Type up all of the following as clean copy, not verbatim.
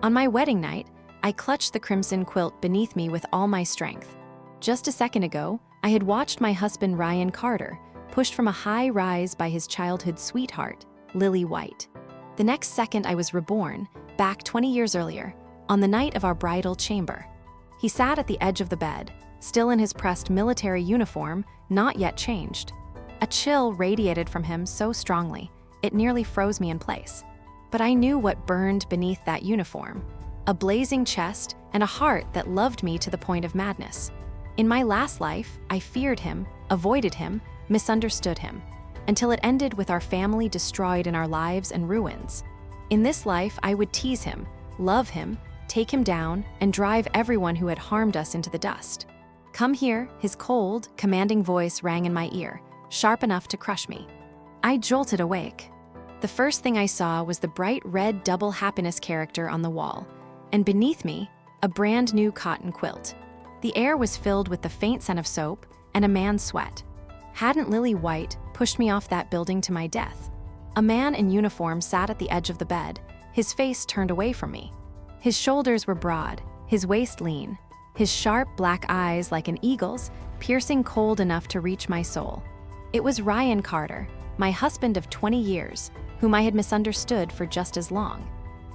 On my wedding night, I clutched the crimson quilt beneath me with all my strength. Just a second ago, I had watched my husband Ryan Carter pushed from a high rise by his childhood sweetheart, Lily White. The next second I was reborn, back 20 years earlier, on the night of our bridal chamber. He sat at the edge of the bed, still in his pressed military uniform, not yet changed. A chill radiated from him so strongly, it nearly froze me in place. But I knew what burned beneath that uniform: a blazing chest and a heart that loved me to the point of madness. In my last life, I feared him, avoided him, misunderstood him, until it ended with our family destroyed in our lives and ruins. In this life, I would tease him, love him, take him down, and drive everyone who had harmed us into the dust. "Come here," his cold, commanding voice rang in my ear, sharp enough to crush me. I jolted awake. The first thing I saw was the bright red double happiness character on the wall, and beneath me, a brand new cotton quilt. The air was filled with the faint scent of soap and a man's sweat. Hadn't Lily White pushed me off that building to my death? A man in uniform sat at the edge of the bed, his face turned away from me. His shoulders were broad, his waist lean, his sharp black eyes like an eagle's, piercing cold enough to reach my soul. It was Ryan Carter, my husband of 20 years, whom I had misunderstood for just as long.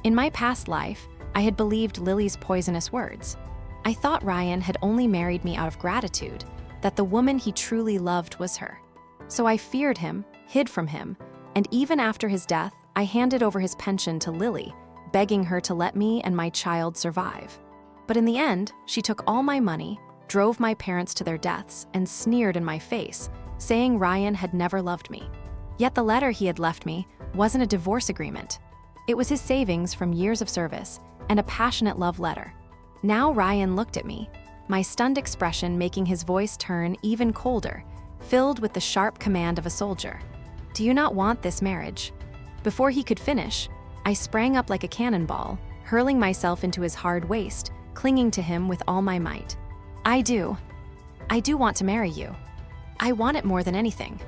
In my past life, I had believed Lily's poisonous words. I thought Ryan had only married me out of gratitude, that the woman he truly loved was her. So I feared him, hid from him, and even after his death, I handed over his pension to Lily, begging her to let me and my child survive. But in the end, she took all my money, drove my parents to their deaths, and sneered in my face, saying Ryan had never loved me. Yet the letter he had left me wasn't a divorce agreement. It was his savings from years of service and a passionate love letter. Now Ryan looked at me, my stunned expression making his voice turn even colder, filled with the sharp command of a soldier. "Do you not want this marriage?" Before he could finish, I sprang up like a cannonball, hurling myself into his hard waist, clinging to him with all my might. I do want to marry you. I want it more than anything."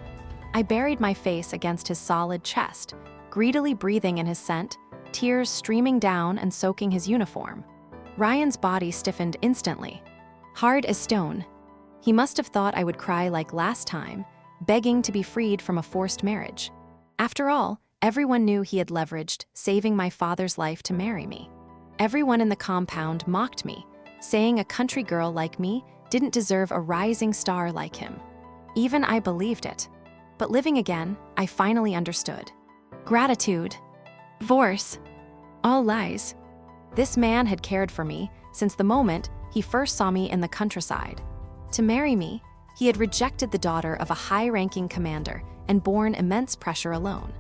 I buried my face against his solid chest, greedily breathing in his scent, tears streaming down and soaking his uniform. Ryan's body stiffened instantly, hard as stone. He must have thought I would cry like last time, begging to be freed from a forced marriage. After all, everyone knew he had leveraged saving my father's life to marry me. Everyone in the compound mocked me, saying a country girl like me didn't deserve a rising star like him. Even I believed it. But living again, I finally understood. Gratitude. Divorce. All lies. This man had cared for me since the moment he first saw me in the countryside. To marry me, he had rejected the daughter of a high-ranking commander and borne immense pressure alone.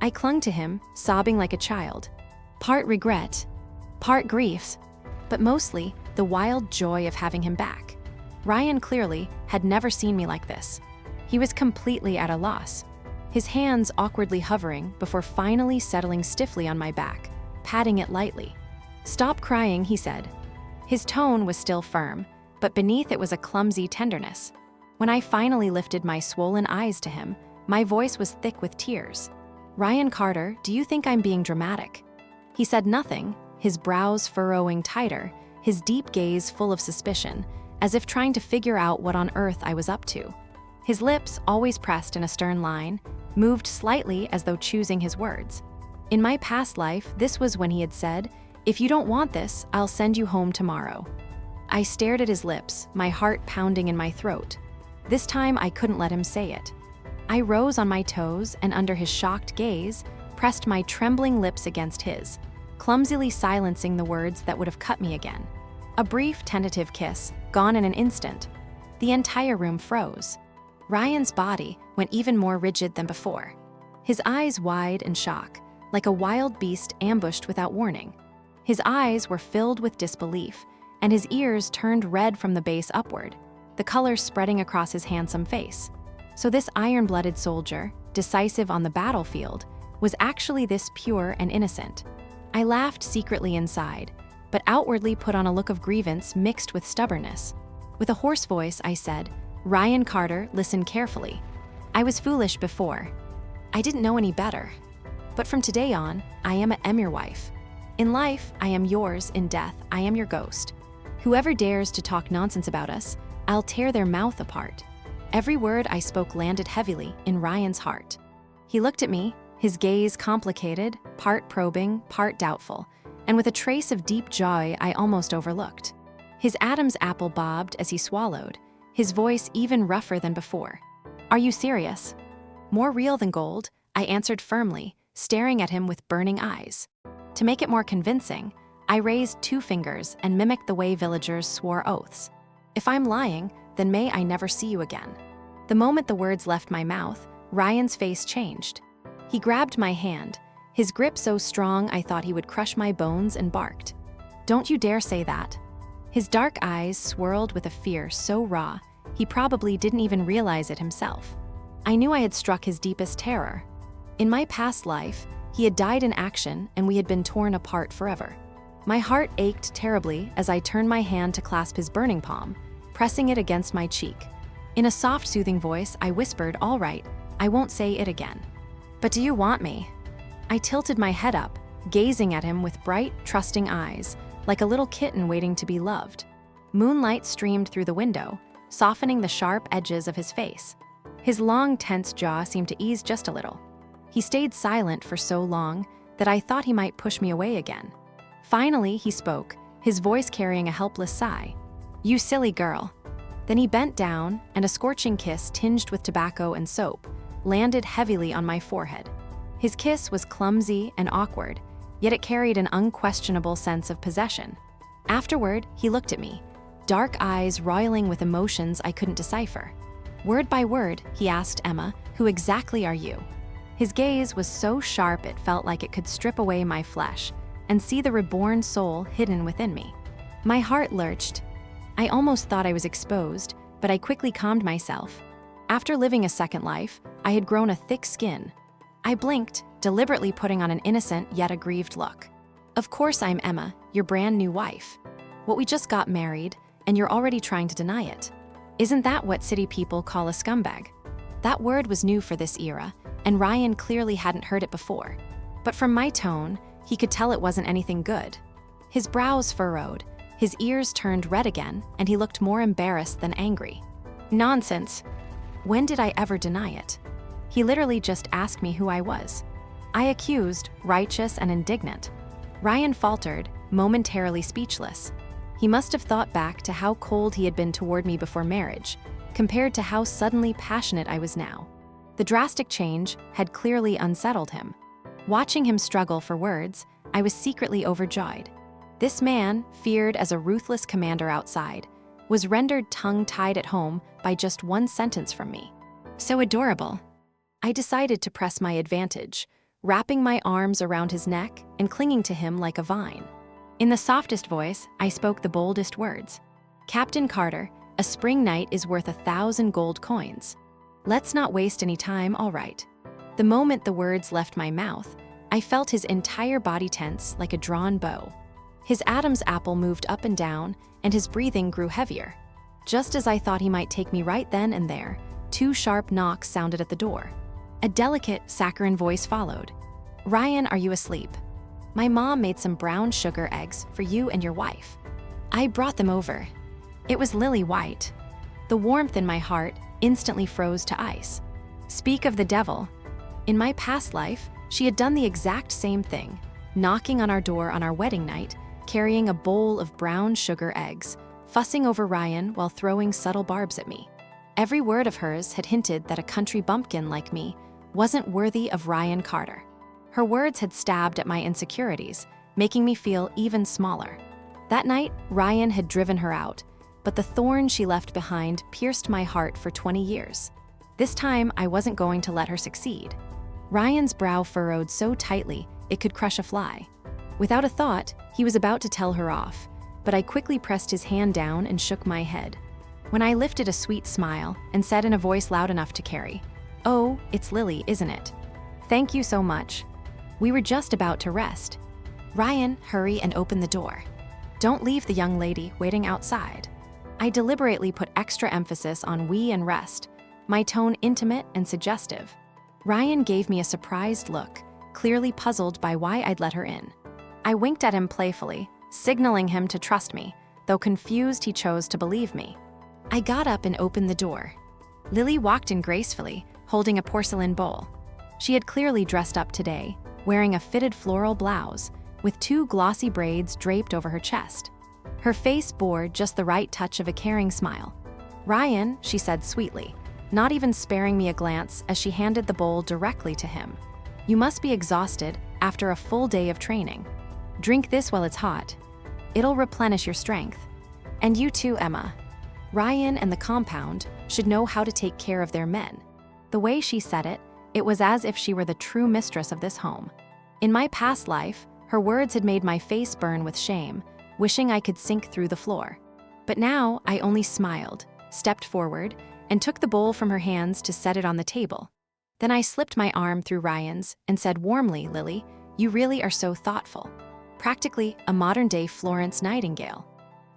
I clung to him, sobbing like a child. Part regret, part grief, but mostly the wild joy of having him back. Ryan clearly had never seen me like this. He was completely at a loss, his hands awkwardly hovering before finally settling stiffly on my back, patting it lightly. "Stop crying," he said. His tone was still firm, but beneath it was a clumsy tenderness. When I finally lifted my swollen eyes to him, my voice was thick with tears. "Ryan Carter, do you think I'm being dramatic?" He said nothing, his brows furrowing tighter, his deep gaze full of suspicion, as if trying to figure out what on earth I was up to. His lips, always pressed in a stern line, moved slightly as though choosing his words. In my past life, this was when he had said, "If you don't want this, I'll send you home tomorrow." I stared at his lips, my heart pounding in my throat. This time I couldn't let him say it. I rose on my toes and under his shocked gaze, pressed my trembling lips against his, clumsily silencing the words that would have cut me again. A brief, tentative kiss, gone in an instant. The entire room froze. Ryan's body went even more rigid than before. His eyes wide in shock, like a wild beast ambushed without warning. His eyes were filled with disbelief, and his ears turned red from the base upward, the color spreading across his handsome face. So this iron-blooded soldier, decisive on the battlefield, was actually this pure and innocent. I laughed secretly inside, but outwardly put on a look of grievance mixed with stubbornness. With a hoarse voice, I said, "Ryan Carter, listen carefully. I was foolish before. I didn't know any better. But from today on, I am your wife. In life, I am yours. In death, I am your ghost. Whoever dares to talk nonsense about us, I'll tear their mouth apart. Every word I spoke landed heavily in Ryan's heart. He looked at me, his gaze complicated, part probing, part doubtful, and with a trace of deep joy I almost overlooked. His Adam's apple bobbed as he swallowed, his voice even rougher than before. "Are you serious?" "More real than gold," I answered firmly, staring at him with burning eyes. To make it more convincing, I raised 2 fingers and mimicked the way villagers swore oaths. "If I'm lying, then may I never see you again." The moment the words left my mouth, Ryan's face changed. He grabbed my hand, his grip so strong I thought he would crush my bones, and barked. "Don't you dare say that." His dark eyes swirled with a fear so raw, he probably didn't even realize it himself. I knew I had struck his deepest terror. In my past life, he had died in action and we had been torn apart forever. My heart ached terribly as I turned my hand to clasp his burning palm, pressing it against my cheek. In a soft, soothing voice, I whispered, "All right, I won't say it again." "But do you want me?" I tilted my head up, gazing at him with bright, trusting eyes, like a little kitten waiting to be loved. Moonlight streamed through the window, softening the sharp edges of his face. His long, tense jaw seemed to ease just a little. He stayed silent for so long that I thought he might push me away again. Finally, he spoke, his voice carrying a helpless sigh. "You silly girl." Then he bent down, and a scorching kiss tinged with tobacco and soap landed heavily on my forehead. His kiss was clumsy and awkward, yet it carried an unquestionable sense of possession. Afterward, he looked at me, dark eyes roiling with emotions I couldn't decipher. Word by word, he asked, "Emma, who exactly are you?" His gaze was so sharp it felt like it could strip away my flesh and see the reborn soul hidden within me. My heart lurched. I almost thought I was exposed, but I quickly calmed myself. After living a second life, I had grown a thick skin. I blinked, deliberately putting on an innocent yet aggrieved look. "Of course I'm Emma, your brand new wife. What, we just got married, and you're already trying to deny it? Isn't that what city people call a scumbag?" That word was new for this era, and Ryan clearly hadn't heard it before. But from my tone, he could tell it wasn't anything good. His brows furrowed, his ears turned red again, and he looked more embarrassed than angry. "Nonsense. When did I ever deny it?" He literally just asked me who I was. I accused, righteous and indignant. Ryan faltered, momentarily speechless. He must have thought back to how cold he had been toward me before marriage, compared to how suddenly passionate I was now. The drastic change had clearly unsettled him. Watching him struggle for words, I was secretly overjoyed. This man, feared as a ruthless commander outside, was rendered tongue-tied at home by just one sentence from me. So adorable. I decided to press my advantage, wrapping my arms around his neck and clinging to him like a vine. In the softest voice, I spoke the boldest words. "Captain Carter, a spring night is worth 1,000 gold coins. Let's not waste any time, all right?" The moment the words left my mouth, I felt his entire body tense like a drawn bow. His Adam's apple moved up and down, and his breathing grew heavier. Just as I thought he might take me right then and there, 2 sharp knocks sounded at the door. A delicate, saccharine voice followed. "Ryan, are you asleep? My mom made some brown sugar eggs for you and your wife. I brought them over." It was lily white. The warmth in my heart instantly froze to ice. Speak of the devil. In my past life, she had done the exact same thing, knocking on our door on our wedding night, carrying a bowl of brown sugar eggs, fussing over Ryan while throwing subtle barbs at me. Every word of hers had hinted that a country bumpkin like me wasn't worthy of Ryan Carter. Her words had stabbed at my insecurities, making me feel even smaller. That night, Ryan had driven her out, but the thorn she left behind pierced my heart for 20 years. This time, I wasn't going to let her succeed. Ryan's brow furrowed so tightly it could crush a fly. Without a thought, he was about to tell her off, but I quickly pressed his hand down and shook my head. When I lifted a sweet smile and said in a voice loud enough to carry, "Oh, it's Lily, isn't it? Thank you so much. We were just about to rest." "Ryan, hurry and open the door. Don't leave the young lady waiting outside." I deliberately put extra emphasis on we and rest, my tone intimate and suggestive. Ryan gave me a surprised look, clearly puzzled by why I'd let her in. I winked at him playfully, signaling him to trust me, though confused he chose to believe me. I got up and opened the door. Lily walked in gracefully, holding a porcelain bowl. She had clearly dressed up today, wearing a fitted floral blouse, with 2 glossy braids draped over her chest. Her face bore just the right touch of a caring smile. "Ryan," she said sweetly, not even sparing me a glance as she handed the bowl directly to him. "You must be exhausted after a full day of training. Drink this while it's hot. It'll replenish your strength. And you too, Emma. Ryan and the compound should know how to take care of their men." The way she said it, it was as if she were the true mistress of this home. In my past life, her words had made my face burn with shame, wishing I could sink through the floor. But now I only smiled, stepped forward, and took the bowl from her hands to set it on the table. Then I slipped my arm through Ryan's and said warmly, "Lily, you really are so thoughtful. Practically a modern-day Florence Nightingale.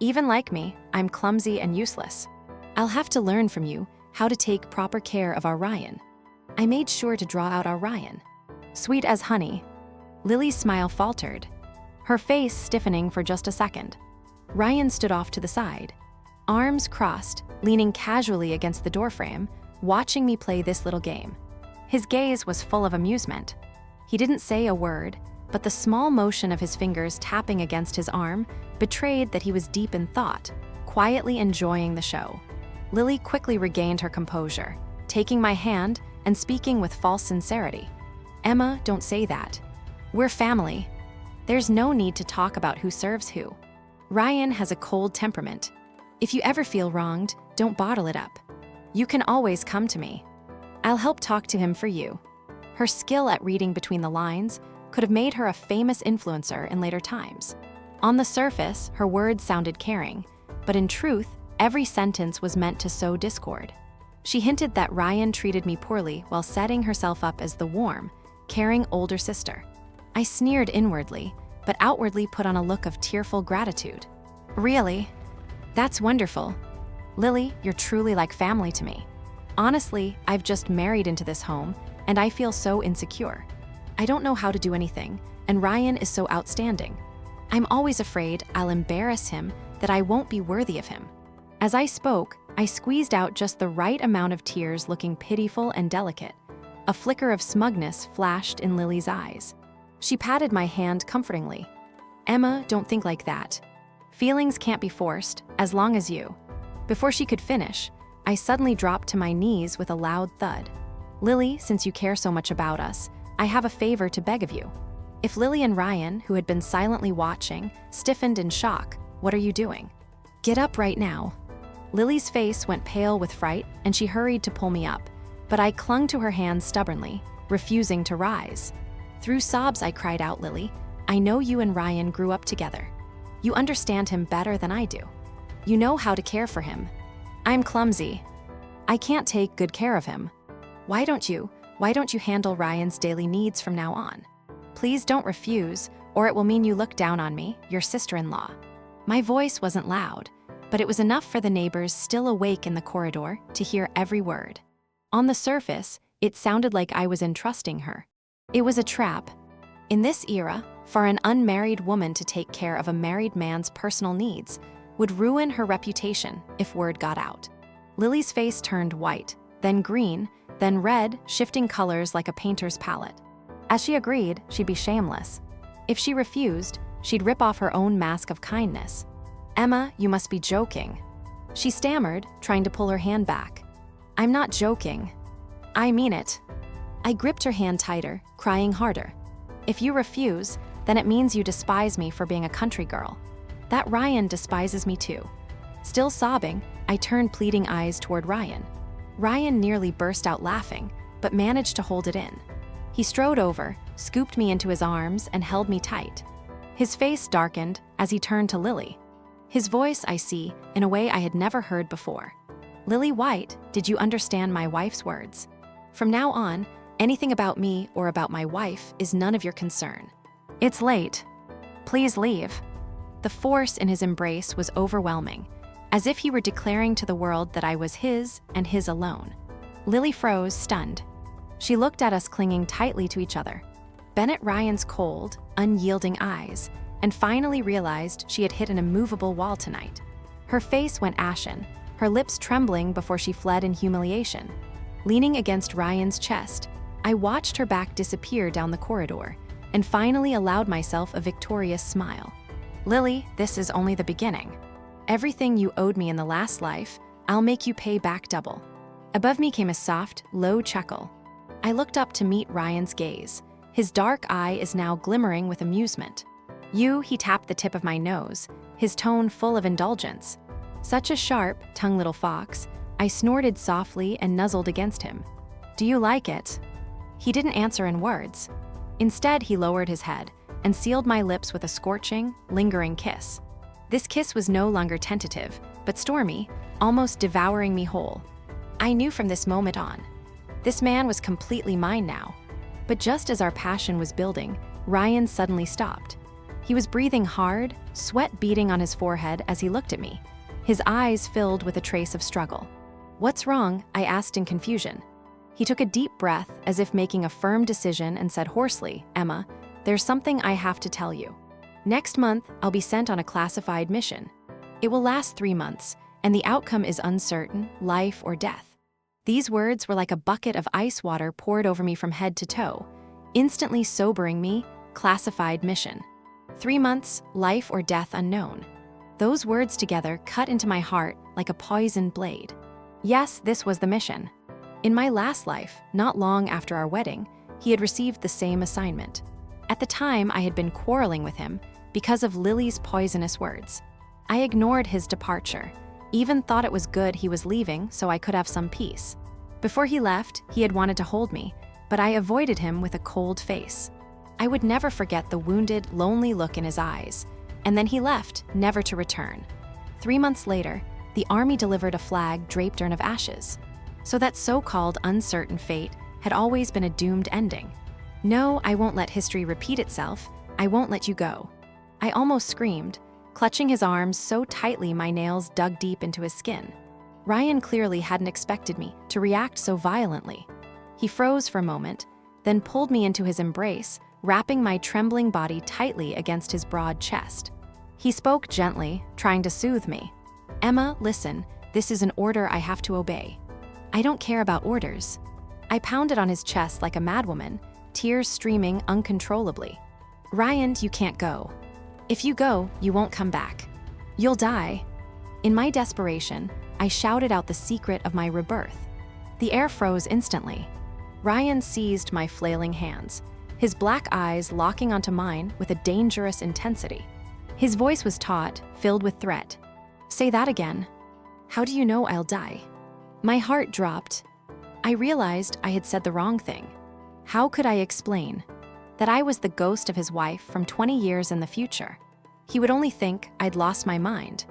Even like me, I'm clumsy and useless. I'll have to learn from you how to take proper care of our Ryan." I made sure to draw out our Ryan. Sweet as honey. Lily's smile faltered, her face stiffening for just a second. Ryan stood off to the side, arms crossed, leaning casually against the doorframe, watching me play this little game. His gaze was full of amusement. He didn't say a word, but the small motion of his fingers tapping against his arm betrayed that he was deep in thought, quietly enjoying the show. Lily quickly regained her composure, taking my hand and speaking with false sincerity. "Emma, don't say that. We're family. There's no need to talk about who serves who. Ryan has a cold temperament. If you ever feel wronged, don't bottle it up. You can always come to me. I'll help talk to him for you." Her skill at reading between the lines could have made her a famous influencer in later times. On the surface, her words sounded caring, but in truth, every sentence was meant to sow discord. She hinted that Ryan treated me poorly while setting herself up as the warm, caring older sister. I sneered inwardly, but outwardly put on a look of tearful gratitude. "Really? That's wonderful. Lily, you're truly like family to me. Honestly, I've just married into this home, and I feel so insecure. I don't know how to do anything, and Ryan is so outstanding. I'm always afraid I'll embarrass him, that I won't be worthy of him." As I spoke, I squeezed out just the right amount of tears, looking pitiful and delicate. A flicker of smugness flashed in Lily's eyes. She patted my hand comfortingly. "Emma, don't think like that. Feelings can't be forced, as long as you." Before she could finish, I suddenly dropped to my knees with a loud thud. "Lily, since you care so much about us, I have a favor to beg of you." If Lily and Ryan, who had been silently watching, stiffened in shock, "What are you doing? Get up right now." Lily's face went pale with fright, and she hurried to pull me up, but I clung to her hands stubbornly, refusing to rise. Through sobs, I cried out, "Lily, I know you and Ryan grew up together. You understand him better than I do. You know how to care for him. I'm clumsy. I can't take good care of him. Why don't you handle Ryan's daily needs from now on? Please don't refuse, or it will mean you look down on me, your sister-in-law." My voice wasn't loud, but it was enough for the neighbors still awake in the corridor to hear every word. On the surface, it sounded like I was entrusting her. It was a trap. In this era, for an unmarried woman to take care of a married man's personal needs would ruin her reputation if word got out. Lily's face turned white, then green, then red, shifting colors like a painter's palette. As she agreed, she'd be shameless. If she refused, she'd rip off her own mask of kindness. "Emma, you must be joking." She stammered, trying to pull her hand back. "I'm not joking. I mean it." I gripped her hand tighter, crying harder. "If you refuse, then it means you despise me for being a country girl. That Ryan despises me too." Still sobbing, I turned pleading eyes toward Ryan. Ryan nearly burst out laughing, but managed to hold it in. He strode over, scooped me into his arms, and held me tight. His face darkened as he turned to Lily. His voice, I see, in a way I had never heard before. "Lily White, did you understand my wife's words? From now on, anything about me or about my wife is none of your concern. It's late. Please leave." The force in his embrace was overwhelming, as if he were declaring to the world that I was his and his alone. Lily froze, stunned. She looked at us clinging tightly to each other. Bennett Ryan's cold, unyielding eyes, and finally realized she had hit an immovable wall tonight. Her face went ashen, her lips trembling before she fled in humiliation. Leaning against Ryan's chest, I watched her back disappear down the corridor, and finally allowed myself a victorious smile. Lily, this is only the beginning. Everything you owed me in the last life, I'll make you pay back double. Above me came a soft, low chuckle. I looked up to meet Ryan's gaze. His dark eye is now glimmering with amusement. He tapped the tip of my nose, his tone full of indulgence. Such a sharp, tongue little fox, I snorted softly and nuzzled against him. Do you like it? He didn't answer in words. Instead, he lowered his head and sealed my lips with a scorching, lingering kiss. This kiss was no longer tentative, but stormy, almost devouring me whole. I knew from this moment on, this man was completely mine now. But just as our passion was building, Ryan suddenly stopped. He was breathing hard, sweat beading on his forehead as he looked at me, his eyes filled with a trace of struggle. What's wrong? I asked in confusion. He took a deep breath as if making a firm decision and said hoarsely, Emma, there's something I have to tell you. Next month, I'll be sent on a classified mission. It will last 3 months, and the outcome is uncertain, life or death. These words were like a bucket of ice water poured over me from head to toe, instantly sobering me, classified mission. 3 months, life or death unknown. Those words together cut into my heart like a poisoned blade. Yes, this was the mission. In my last life, not long after our wedding, he had received the same assignment. At the time, I had been quarreling with him because of Lily's poisonous words. I ignored his departure, even thought it was good he was leaving so I could have some peace. Before he left, he had wanted to hold me, but I avoided him with a cold face. I would never forget the wounded, lonely look in his eyes, and then he left, never to return. 3 months later, the army delivered a flag draped urn of ashes. So that so-called uncertain fate had always been a doomed ending. No, I won't let history repeat itself. I won't let you go. I almost screamed, clutching his arms so tightly my nails dug deep into his skin. Ryan clearly hadn't expected me to react so violently. He froze for a moment, then pulled me into his embrace, wrapping my trembling body tightly against his broad chest. He spoke gently, trying to soothe me. Emma, listen, this is an order I have to obey. I don't care about orders. I pounded on his chest like a madwoman, tears streaming uncontrollably. Ryan, you can't go. If you go, you won't come back. You'll die. In my desperation, I shouted out the secret of my rebirth. The air froze instantly. Ryan seized my flailing hands, his black eyes locking onto mine with a dangerous intensity. His voice was taut, filled with threat. Say that again. How do you know I'll die? My heart dropped. I realized I had said the wrong thing. How could I explain? That I was the ghost of his wife from 20 years in the future. He would only think I'd lost my mind.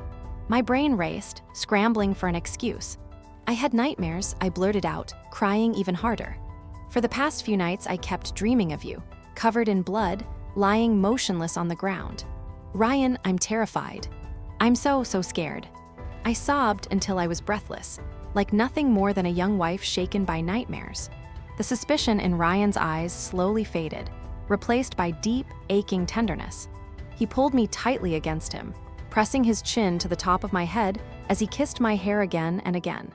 My brain raced, scrambling for an excuse. I had nightmares, I blurted out, crying even harder. For the past few nights, I kept dreaming of you, covered in blood, lying motionless on the ground. Ryan, I'm terrified. I'm so scared. I sobbed until I was breathless, like nothing more than a young wife shaken by nightmares. The suspicion in Ryan's eyes slowly faded, replaced by deep, aching tenderness. He pulled me tightly against him, pressing his chin to the top of my head as he kissed my hair again and again.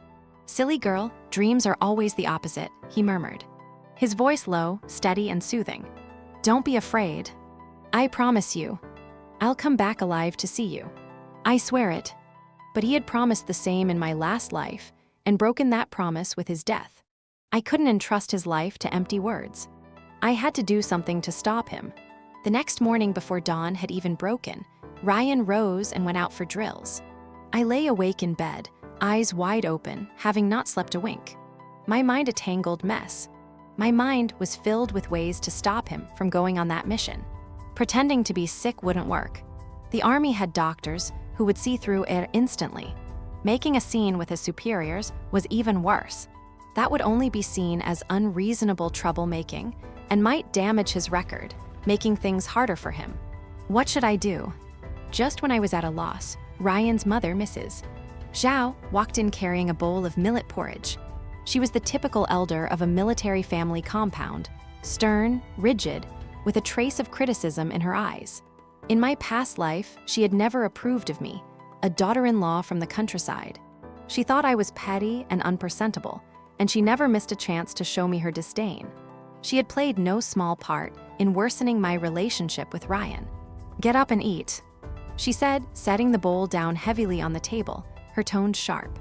Silly girl, dreams are always the opposite, he murmured. His voice low, steady, and soothing. Don't be afraid. I promise you. I'll come back alive to see you. I swear it. But he had promised the same in my last life and broken that promise with his death. I couldn't entrust his life to empty words. I had to do something to stop him. The next morning before dawn had even broken, Ryan rose and went out for drills. I lay awake in bed, eyes wide open, having not slept a wink. My mind a tangled mess. My mind was filled with ways to stop him from going on that mission. Pretending to be sick wouldn't work. The army had doctors who would see through it instantly. Making a scene with his superiors was even worse. That would only be seen as unreasonable troublemaking and might damage his record, making things harder for him. What should I do? Just when I was at a loss, Ryan's mother, Mrs. Zhao, walked in carrying a bowl of millet porridge. She was the typical elder of a military family compound, stern, rigid, with a trace of criticism in her eyes. In my past life, she had never approved of me, a daughter-in-law from the countryside. She thought I was petty and unpresentable, and she never missed a chance to show me her disdain. She had played no small part in worsening my relationship with Ryan. "Get up and eat," she said, setting the bowl down heavily on the table, her tone sharp.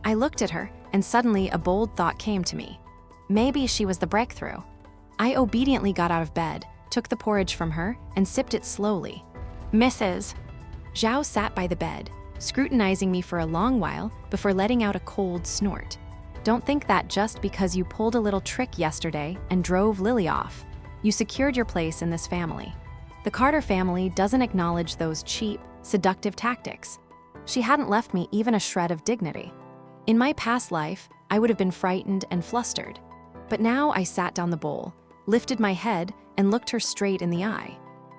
I looked at her, and suddenly a bold thought came to me. Maybe she was the breakthrough. I obediently got out of bed, took the porridge from her, and sipped it slowly. "Mrs." Zhao sat by the bed, scrutinizing me for a long while before letting out a cold snort. "Don't think that just because you pulled a little trick yesterday and drove Lily off, you secured your place in this family. The Carter family doesn't acknowledge those cheap, seductive tactics." She hadn't left me even a shred of dignity. In my past life, I would have been frightened and flustered. But now I sat down the bowl, lifted my head, and looked her straight in the eye.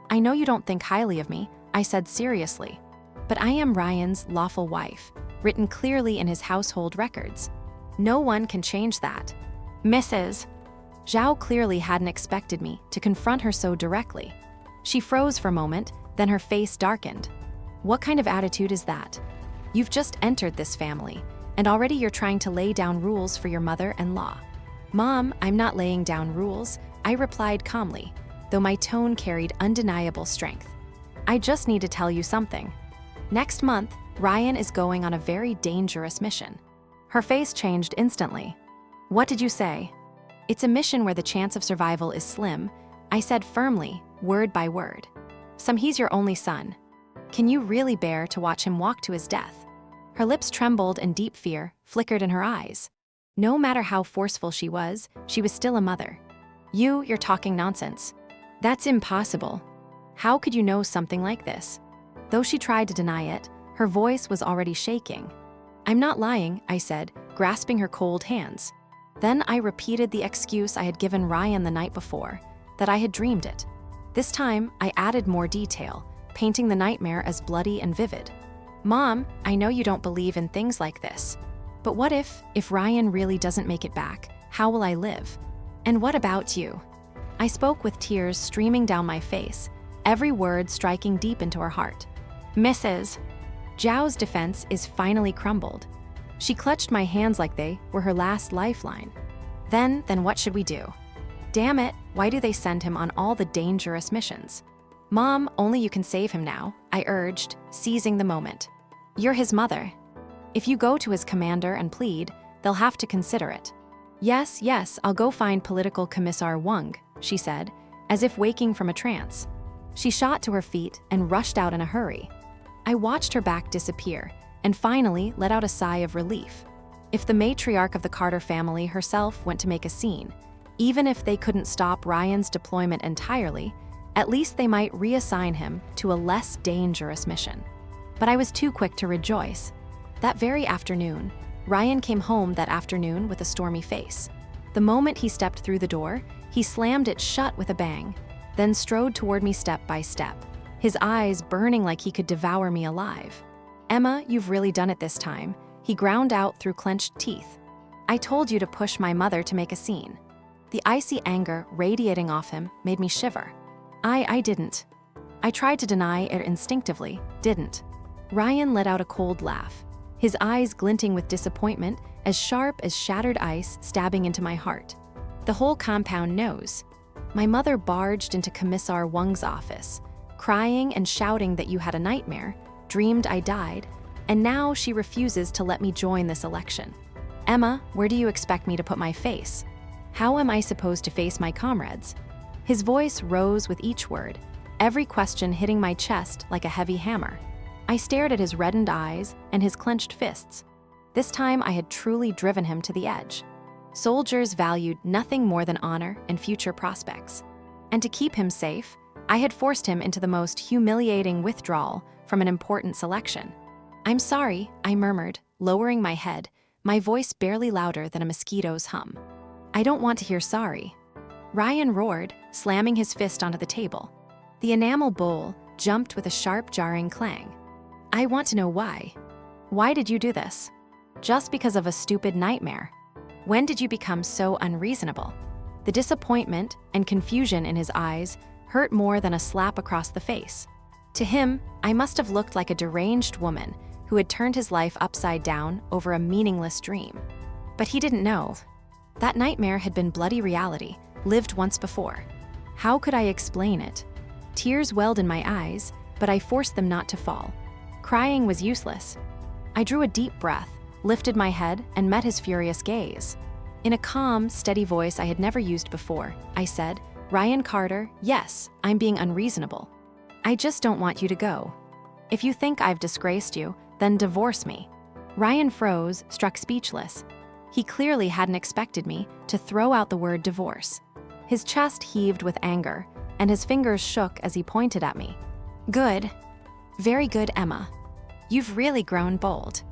"I know you don't think highly of me," I said seriously. "But I am Ryan's lawful wife, written clearly in his household records. No one can change that." "Mrs." Zhao clearly hadn't expected me to confront her so directly. She froze for a moment, then her face darkened. "What kind of attitude is that? You've just entered this family, and already you're trying to lay down rules for your mother-in-law." "Mom, I'm not laying down rules," I replied calmly, though my tone carried undeniable strength. "I just need to tell you something. Next month, Ryan is going on a very dangerous mission." Her face changed instantly. "What did you say?" "It's a mission where the chance of survival is slim," I said firmly, word by word. "He's your only son. Can you really bear to watch him walk to his death?" Her lips trembled and deep fear flickered in her eyes. No matter how forceful she was still a mother. You're talking nonsense. That's impossible. How could you know something like this?" Though she tried to deny it, her voice was already shaking. "I'm not lying," I said, grasping her cold hands. Then I repeated the excuse I had given Ryan the night before, that I had dreamed it. This time, I added more detail, painting the nightmare as bloody and vivid. "Mom, I know you don't believe in things like this. But what if Ryan really doesn't make it back, how will I live? And what about you?" I spoke with tears streaming down my face, every word striking deep into her heart. "Mrs." Zhao's defense is finally crumbled. She clutched my hands like they were her last lifeline. Then what should we do? Damn it, why do they send him on all the dangerous missions? "Mom, only you can save him now," I urged, seizing the moment. "You're his mother. If you go to his commander and plead, they'll have to consider it." Yes, I'll go find Political Commissar Wang," she said, as if waking from a trance. She shot to her feet and rushed out in a hurry. I watched her back disappear, and finally let out a sigh of relief. If the matriarch of the Carter family herself went to make a scene, even if they couldn't stop Ryan's deployment entirely, at least they might reassign him to a less dangerous mission. But I was too quick to rejoice. That very afternoon, Ryan came home that afternoon with a stormy face. The moment he stepped through the door, he slammed it shut with a bang, then strode toward me step by step, his eyes burning like he could devour me alive. "Emma, you've really done it this time," he ground out through clenched teeth. "I told you to push my mother to make a scene." The icy anger radiating off him made me shiver. I didn't. I tried to deny it instinctively, didn't. Ryan let out a cold laugh, his eyes glinting with disappointment as sharp as shattered ice stabbing into my heart. "The whole compound knows. My mother barged into Commissar Wang's office, crying and shouting that you had a nightmare, dreamed I died, and now she refuses to let me join this election. Emma, where do you expect me to put my face? How am I supposed to face my comrades?" His voice rose with each word, every question hitting my chest like a heavy hammer. I stared at his reddened eyes and his clenched fists. This time I had truly driven him to the edge. Soldiers valued nothing more than honor and future prospects. And to keep him safe, I had forced him into the most humiliating withdrawal from an important selection. "I'm sorry," I murmured, lowering my head, my voice barely louder than a mosquito's hum. "I don't want to hear sorry." Ryan roared, slamming his fist onto the table. The enamel bowl jumped with a sharp, jarring clang. "I want to know why. Why did you do this? Just because of a stupid nightmare? When did you become so unreasonable?" The disappointment and confusion in his eyes hurt more than a slap across the face. To him, I must have looked like a deranged woman who had turned his life upside down over a meaningless dream. But he didn't know. That nightmare had been bloody reality, lived once before. How could I explain it? Tears welled in my eyes, but I forced them not to fall. Crying was useless. I drew a deep breath, lifted my head, and met his furious gaze. In a calm, steady voice I had never used before, I said, "Ryan Carter, yes, I'm being unreasonable. I just don't want you to go. If you think I've disgraced you, then divorce me." Ryan froze, struck speechless. He clearly hadn't expected me to throw out the word divorce. His chest heaved with anger, and his fingers shook as he pointed at me. "Good. Very good, Emma. You've really grown bold."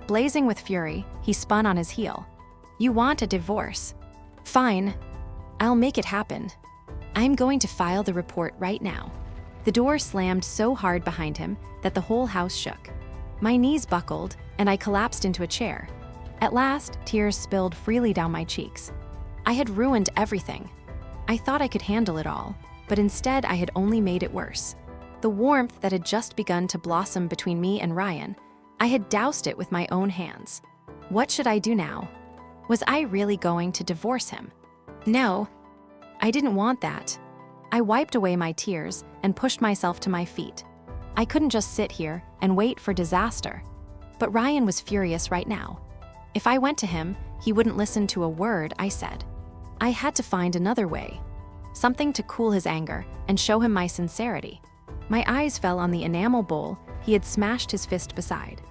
Blazing with fury, he spun on his heel. "You want a divorce? Fine. I'll make it happen. I'm going to file the report right now." The door slammed so hard behind him that the whole house shook. My knees buckled, and I collapsed into a chair. At last, tears spilled freely down my cheeks. I had ruined everything. I thought I could handle it all, but instead I had only made it worse. The warmth that had just begun to blossom between me and Ryan, I had doused it with my own hands. What should I do now? Was I really going to divorce him? No, I didn't want that. I wiped away my tears and pushed myself to my feet. I couldn't just sit here and wait for disaster. But Ryan was furious right now. If I went to him, he wouldn't listen to a word I said. I had to find another way, something to cool his anger and show him my sincerity. My eyes fell on the enamel bowl he had smashed his fist beside.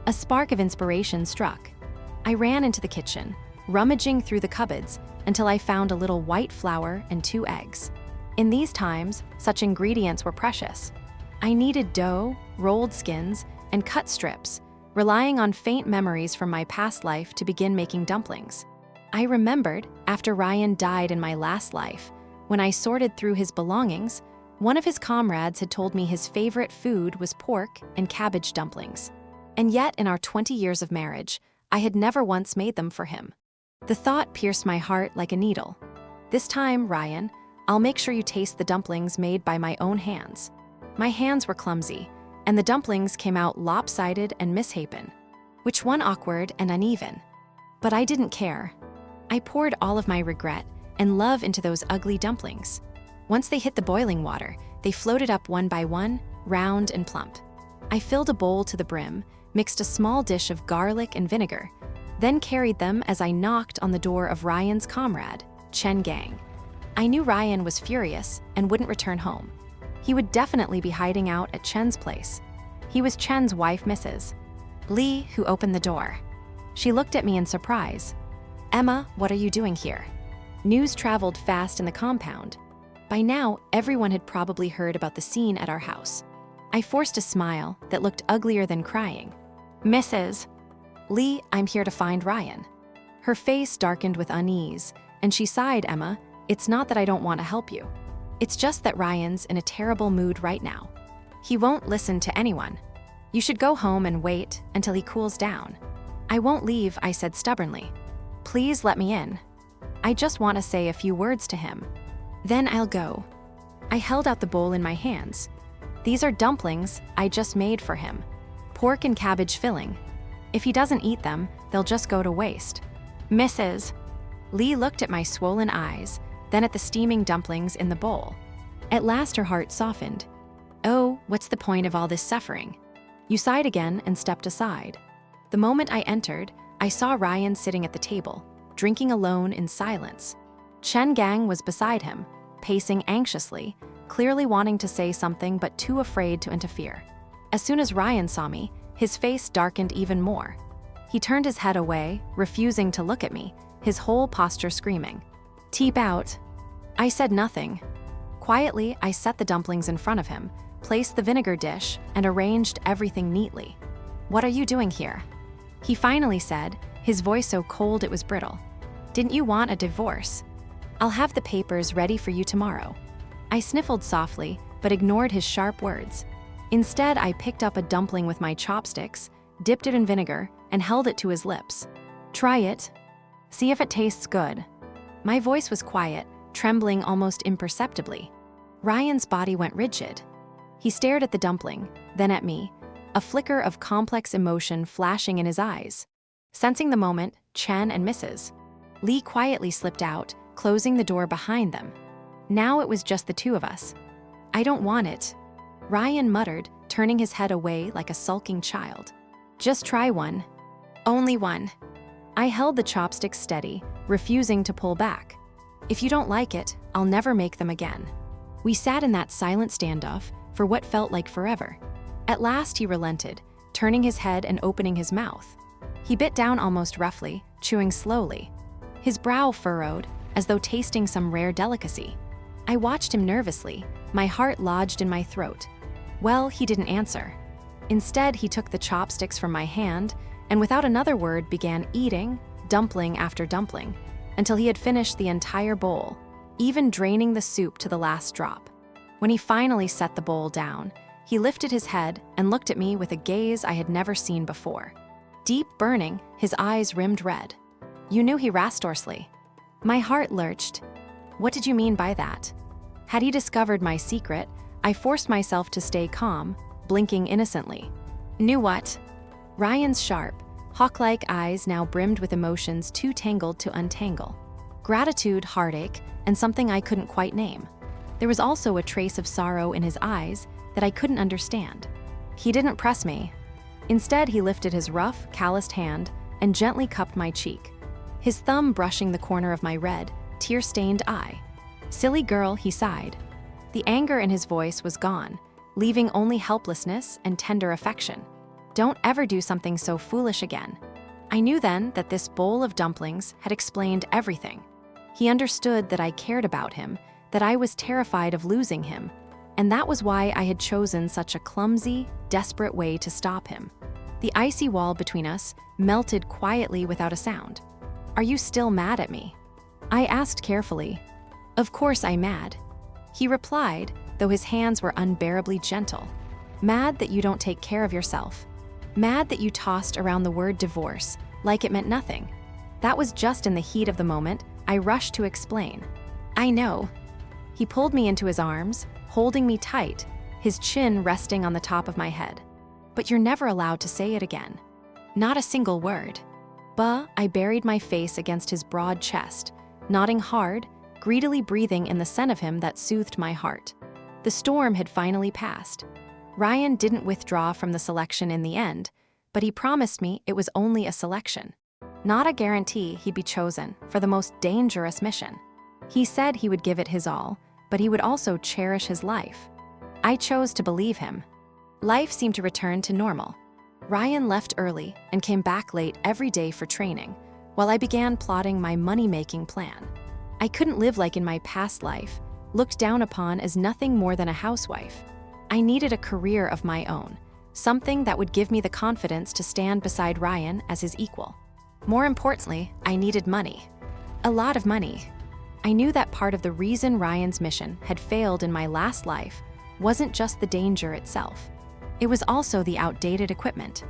A spark of inspiration struck. I ran into the kitchen, rummaging through the cupboards until I found a little white flour and 2 eggs. In these times, such ingredients were precious. I needed dough, rolled skins, and cut strips, relying on faint memories from my past life to begin making dumplings. I remembered, after Ryan died in my last life, when I sorted through his belongings, one of his comrades had told me his favorite food was pork and cabbage dumplings. And yet, in our 20 years of marriage, I had never once made them for him. The thought pierced my heart like a needle. This time, Ryan, I'll make sure you taste the dumplings made by my own hands. My hands were clumsy, and the dumplings came out lopsided and misshapen, which one awkward and uneven. But I didn't care. I poured all of my regret and love into those ugly dumplings. Once they hit the boiling water, they floated up one by one, round and plump. I filled a bowl to the brim, mixed a small dish of garlic and vinegar, then carried them as I knocked on the door of Ryan's comrade, Chen Gang. I knew Ryan was furious and wouldn't return home. He would definitely be hiding out at Chen's place. He was Chen's wife, Mrs. Lee, who opened the door. She looked at me in surprise. "Emma, what are you doing here?" News traveled fast in the compound. By now, everyone had probably heard about the scene at our house. I forced a smile that looked uglier than crying. "Mrs. Lee, I'm here to find Ryan." Her face darkened with unease, and she sighed, "Emma, it's not that I don't want to help you. It's just that Ryan's in a terrible mood right now. He won't listen to anyone. You should go home and wait until he cools down." "I won't leave," I said stubbornly. "Please let me in. I just want to say a few words to him. Then I'll go." I held out the bowl in my hands. "These are dumplings I just made for him. Pork and cabbage filling. If he doesn't eat them, they'll just go to waste." "Mrs." Lee looked at my swollen eyes, then at the steaming dumplings in the bowl. At last her heart softened. "Oh, what's the point of all this suffering?" You sighed again and stepped aside. The moment I entered, I saw Ryan sitting at the table, drinking alone in silence. Chen Gang was beside him, pacing anxiously, clearly wanting to say something but too afraid to interfere. As soon as Ryan saw me, his face darkened even more. He turned his head away, refusing to look at me, his whole posture screaming, "Teep out." I said nothing. Quietly, I set the dumplings in front of him, placed the vinegar dish, and arranged everything neatly. "What are you doing here?" He finally said, his voice so cold it was brittle. "Didn't you want a divorce? I'll have the papers ready for you tomorrow." I sniffled softly, but ignored his sharp words. Instead, I picked up a dumpling with my chopsticks, dipped it in vinegar, and held it to his lips. "Try it. See if it tastes good." My voice was quiet, trembling almost imperceptibly. Ryan's body went rigid. He stared at the dumpling, then at me, a flicker of complex emotion flashing in his eyes. Sensing the moment, Chen and Mrs. Lee quietly slipped out, closing the door behind them. Now it was just the two of us. "I don't want it," Ryan muttered, turning his head away like a sulking child. "Just try one. Only one." I held the chopsticks steady, refusing to pull back. "If you don't like it, I'll never make them again." We sat in that silent standoff for what felt like forever. At last he relented, turning his head and opening his mouth. He bit down almost roughly, chewing slowly. His brow furrowed, as though tasting some rare delicacy. I watched him nervously, my heart lodged in my throat. Well, he didn't answer. Instead, he took the chopsticks from my hand and without another word began eating, dumpling after dumpling, until he had finished the entire bowl, even draining the soup to the last drop. When he finally set the bowl down, he lifted his head and looked at me with a gaze I had never seen before. Deep burning, his eyes rimmed red. "You knew he rastoriously." My heart lurched. What did you mean by that? Had he discovered my secret, I forced myself to stay calm, blinking innocently. "Knew what?" Ryan's sharp, hawk-like eyes now brimmed with emotions too tangled to untangle. Gratitude, heartache, and something I couldn't quite name. There was also a trace of sorrow in his eyes that I couldn't understand. He didn't press me. Instead, he lifted his rough, calloused hand and gently cupped my cheek, his thumb brushing the corner of my red, tear-stained eye. "Silly girl," he sighed. The anger in his voice was gone, leaving only helplessness and tender affection. "Don't ever do something so foolish again." I knew then that this bowl of dumplings had explained everything. He understood that I cared about him, that I was terrified of losing him, and that was why I had chosen such a clumsy, desperate way to stop him. The icy wall between us melted quietly without a sound. "Are you still mad at me?" I asked carefully. "Of course I'm mad," he replied, though his hands were unbearably gentle. "Mad that you don't take care of yourself. Mad that you tossed around the word divorce like it meant nothing." That was just in the heat of the moment. I rushed to explain. "I know." He pulled me into his arms, holding me tight, his chin resting on the top of my head. "But you're never allowed to say it again. Not a single word." I buried my face against his broad chest, nodding hard, greedily breathing in the scent of him that soothed my heart. The storm had finally passed. Ryan didn't withdraw from the selection in the end, but he promised me it was only a selection, not a guarantee he'd be chosen for the most dangerous mission. He said he would give it his all, but he would also cherish his life. I chose to believe him. Life seemed to return to normal. Ryan left early and came back late every day for training, while I began plotting my money-making plan. I couldn't live like in my past life, looked down upon as nothing more than a housewife. I needed a career of my own, something that would give me the confidence to stand beside Ryan as his equal. More importantly, I needed money. A lot of money. I knew that part of the reason Ryan's mission had failed in my last life wasn't just the danger itself. It was also the outdated equipment.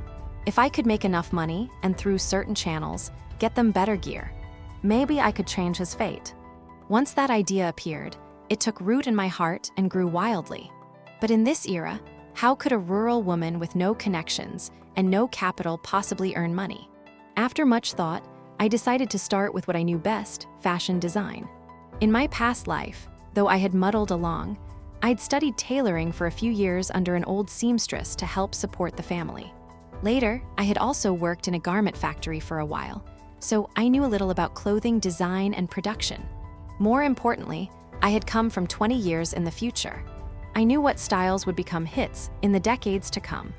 If I could make enough money and through certain channels, get them better gear, maybe I could change his fate. Once that idea appeared, it took root in my heart and grew wildly. But in this era, how could a rural woman with no connections and no capital possibly earn money? After much thought, I decided to start with what I knew best, fashion design. In my past life, though I had muddled along, I'd studied tailoring for a few years under an old seamstress to help support the family. Later, I had also worked in a garment factory for a while, so I knew a little about clothing design and production. More importantly, I had come from 20 years in the future. I knew what styles would become hits in the decades to come.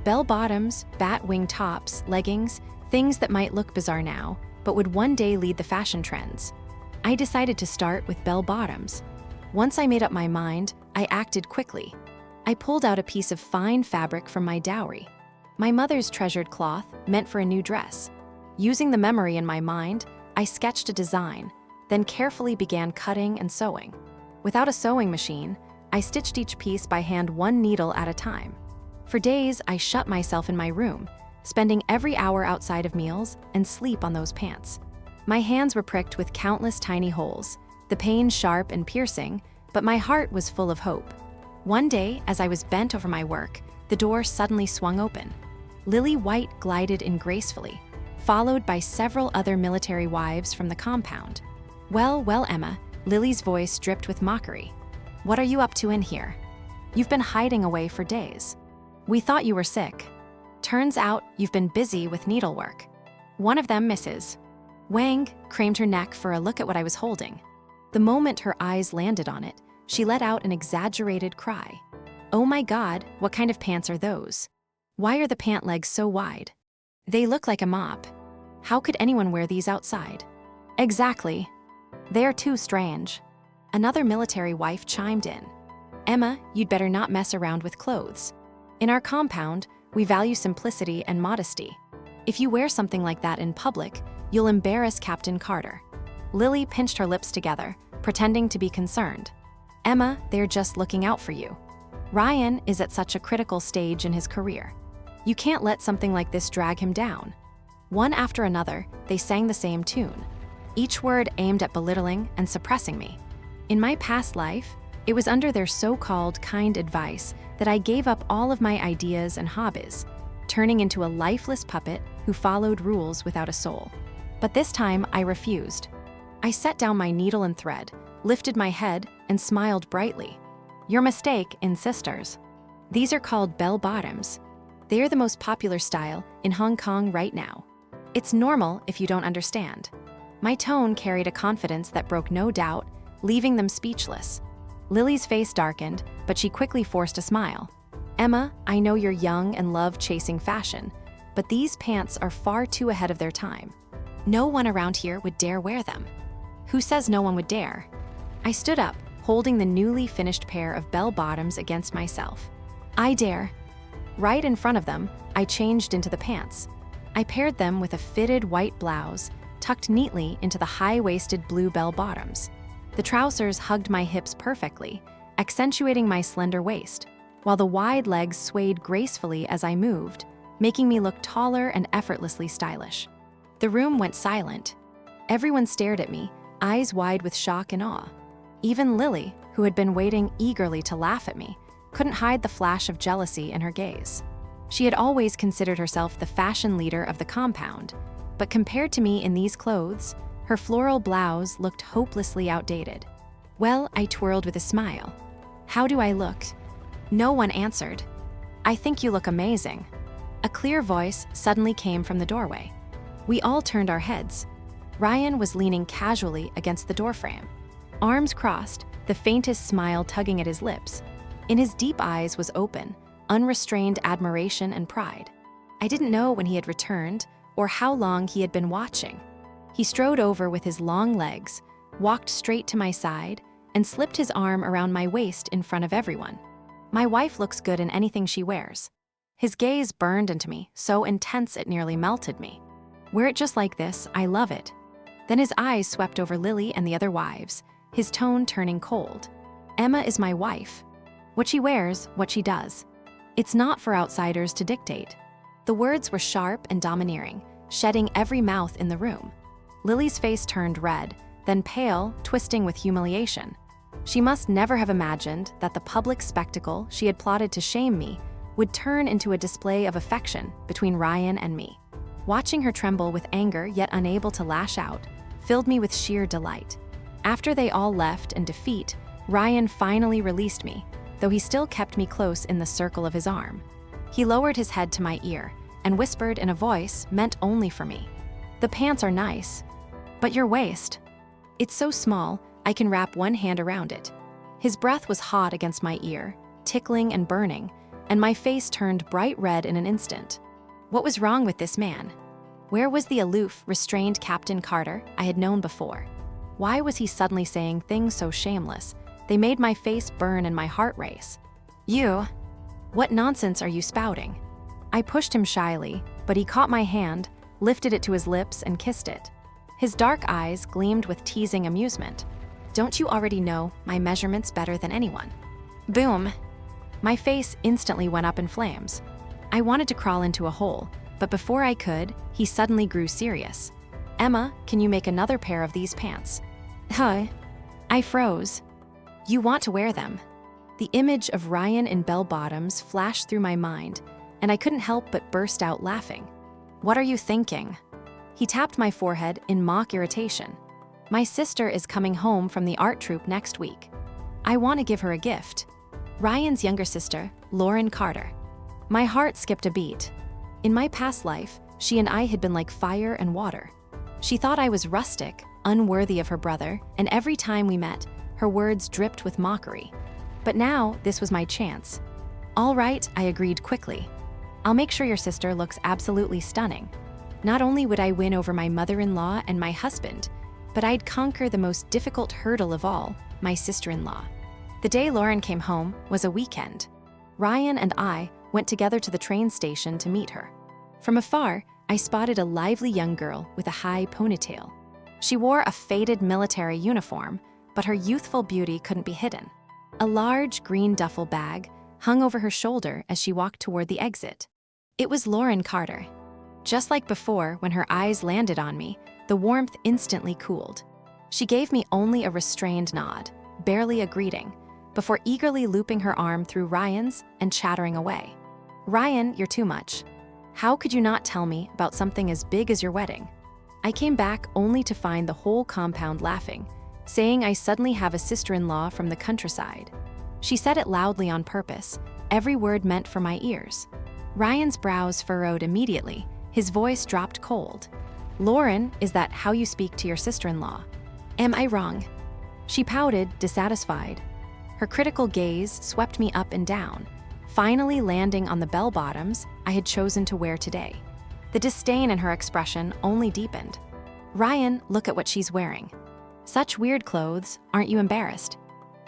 Bell-bottoms, bat-wing tops, leggings, things that might look bizarre now, but would one day lead the fashion trends. I decided to start with bell-bottoms. Once I made up my mind, I acted quickly. I pulled out a piece of fine fabric from my dowry, my mother's treasured cloth meant for a new dress. Using the memory in my mind, I sketched a design, then carefully began cutting and sewing. Without a sewing machine, I stitched each piece by hand, one needle at a time. For days, I shut myself in my room, spending every hour outside of meals and sleep on those pants. My hands were pricked with countless tiny holes, the pain sharp and piercing, but my heart was full of hope. One day, as I was bent over my work, the door suddenly swung open. Lily White glided in gracefully, followed by several other military wives from the compound. Well, Emma," Lily's voice dripped with mockery. "What are you up to in here? You've been hiding away for days. We thought you were sick. Turns out you've been busy with needlework." One of them, Mrs. Wang, craned her neck for a look at what I was holding. The moment her eyes landed on it, she let out an exaggerated cry. "Oh my God, what kind of pants are those? Why are the pant legs so wide? They look like a mop. How could anyone wear these outside?" "Exactly. They are too strange." Another military wife chimed in. "Emma, you'd better not mess around with clothes. In our compound, we value simplicity and modesty. If you wear something like that in public, you'll embarrass Captain Carter." Lily pinched her lips together, pretending to be concerned. "Emma, they're just looking out for you. Ryan is at such a critical stage in his career. You can't let something like this drag him down." One after another, they sang the same tune, each word aimed at belittling and suppressing me. In my past life, it was under their so-called kind advice that I gave up all of my ideas and hobbies, turning into a lifeless puppet who followed rules without a soul. But this time, I refused. I set down my needle and thread, lifted my head, and smiled brightly. "Your mistake in sisters. These are called bell-bottoms. They are the most popular style in Hong Kong right now. It's normal if you don't understand." My tone carried a confidence that broke no doubt, leaving them speechless. Lily's face darkened, but she quickly forced a smile. "Emma, I know you're young and love chasing fashion, but these pants are far too ahead of their time. No one around here would dare wear them." "Who says no one would dare?" I stood up, holding the newly finished pair of bell-bottoms against myself. "I dare." Right in front of them, I changed into the pants. I paired them with a fitted white blouse, tucked neatly into the high-waisted blue bell-bottoms. The trousers hugged my hips perfectly, accentuating my slender waist, while the wide legs swayed gracefully as I moved, making me look taller and effortlessly stylish. The room went silent. Everyone stared at me, eyes wide with shock and awe. Even Lily, who had been waiting eagerly to laugh at me, couldn't hide the flash of jealousy in her gaze. She had always considered herself the fashion leader of the compound, but compared to me in these clothes, her floral blouse looked hopelessly outdated. Well, I twirled with a smile. "How do I look?" No one answered. "I think you look amazing." A clear voice suddenly came from the doorway. We all turned our heads. Ryan was leaning casually against the doorframe. Arms crossed, the faintest smile tugging at his lips. In his deep eyes was open, unrestrained admiration and pride. I didn't know when he had returned or how long he had been watching. He strode over with his long legs, walked straight to my side, and slipped his arm around my waist in front of everyone. "My wife looks good in anything she wears." His gaze burned into me, so intense it nearly melted me. "Wear it just like this, I love it." Then his eyes swept over Lily and the other wives, his tone turning cold. "Emma is my wife. What she wears, what she does. It's not for outsiders to dictate." The words were sharp and domineering, shedding every mouth in the room. Lily's face turned red, then pale, twisting with humiliation. She must never have imagined that the public spectacle she had plotted to shame me would turn into a display of affection between Ryan and me. Watching her tremble with anger yet unable to lash out filled me with sheer delight. After they all left in defeat, Ryan finally released me, though he still kept me close in the circle of his arm. He lowered his head to my ear and whispered in a voice meant only for me. "The pants are nice, but your waist. It's so small, I can wrap one hand around it." His breath was hot against my ear, tickling and burning, and my face turned bright red in an instant. What was wrong with this man? Where was the aloof, restrained Captain Carter I had known before? Why was he suddenly saying things so shameless? They made my face burn and my heart race. "You? What nonsense are you spouting?" I pushed him shyly, but he caught my hand, lifted it to his lips, and kissed it. His dark eyes gleamed with teasing amusement. "Don't you already know my measurements better than anyone?" Boom! My face instantly went up in flames. I wanted to crawl into a hole, but before I could, he suddenly grew serious. "Emma, can you make another pair of these pants?" Huh? I froze. You want to wear them. The image of Ryan in bell-bottoms flashed through my mind, and I couldn't help but burst out laughing. What are you thinking? He tapped my forehead in mock irritation. My sister is coming home from the art troupe next week. I want to give her a gift. Ryan's younger sister, Lauren Carter. My heart skipped a beat. In my past life, she and I had been like fire and water. She thought I was rustic, unworthy of her brother, and every time we met, her words dripped with mockery. But now, this was my chance. All right, I agreed quickly. I'll make sure your sister looks absolutely stunning. Not only would I win over my mother-in-law and my husband, but I'd conquer the most difficult hurdle of all, my sister-in-law. The day Lauren came home was a weekend. Ryan and I went together to the train station to meet her. From afar, I spotted a lively young girl with a high ponytail. She wore a faded military uniform, but her youthful beauty couldn't be hidden. A large green duffel bag hung over her shoulder as she walked toward the exit. It was Lauren Carter. Just like before, when her eyes landed on me, the warmth instantly cooled. She gave me only a restrained nod, barely a greeting, before eagerly looping her arm through Ryan's and chattering away. Ryan, you're too much. How could you not tell me about something as big as your wedding? I came back only to find the whole compound laughing, saying I suddenly have a sister-in-law from the countryside. She said it loudly on purpose, every word meant for my ears. Ryan's brows furrowed immediately, his voice dropped cold. Lauren, is that how you speak to your sister-in-law? Am I wrong? She pouted, dissatisfied. Her critical gaze swept me up and down, finally landing on the bell-bottoms I had chosen to wear today. The disdain in her expression only deepened. Ryan, look at what she's wearing. Such weird clothes, aren't you embarrassed?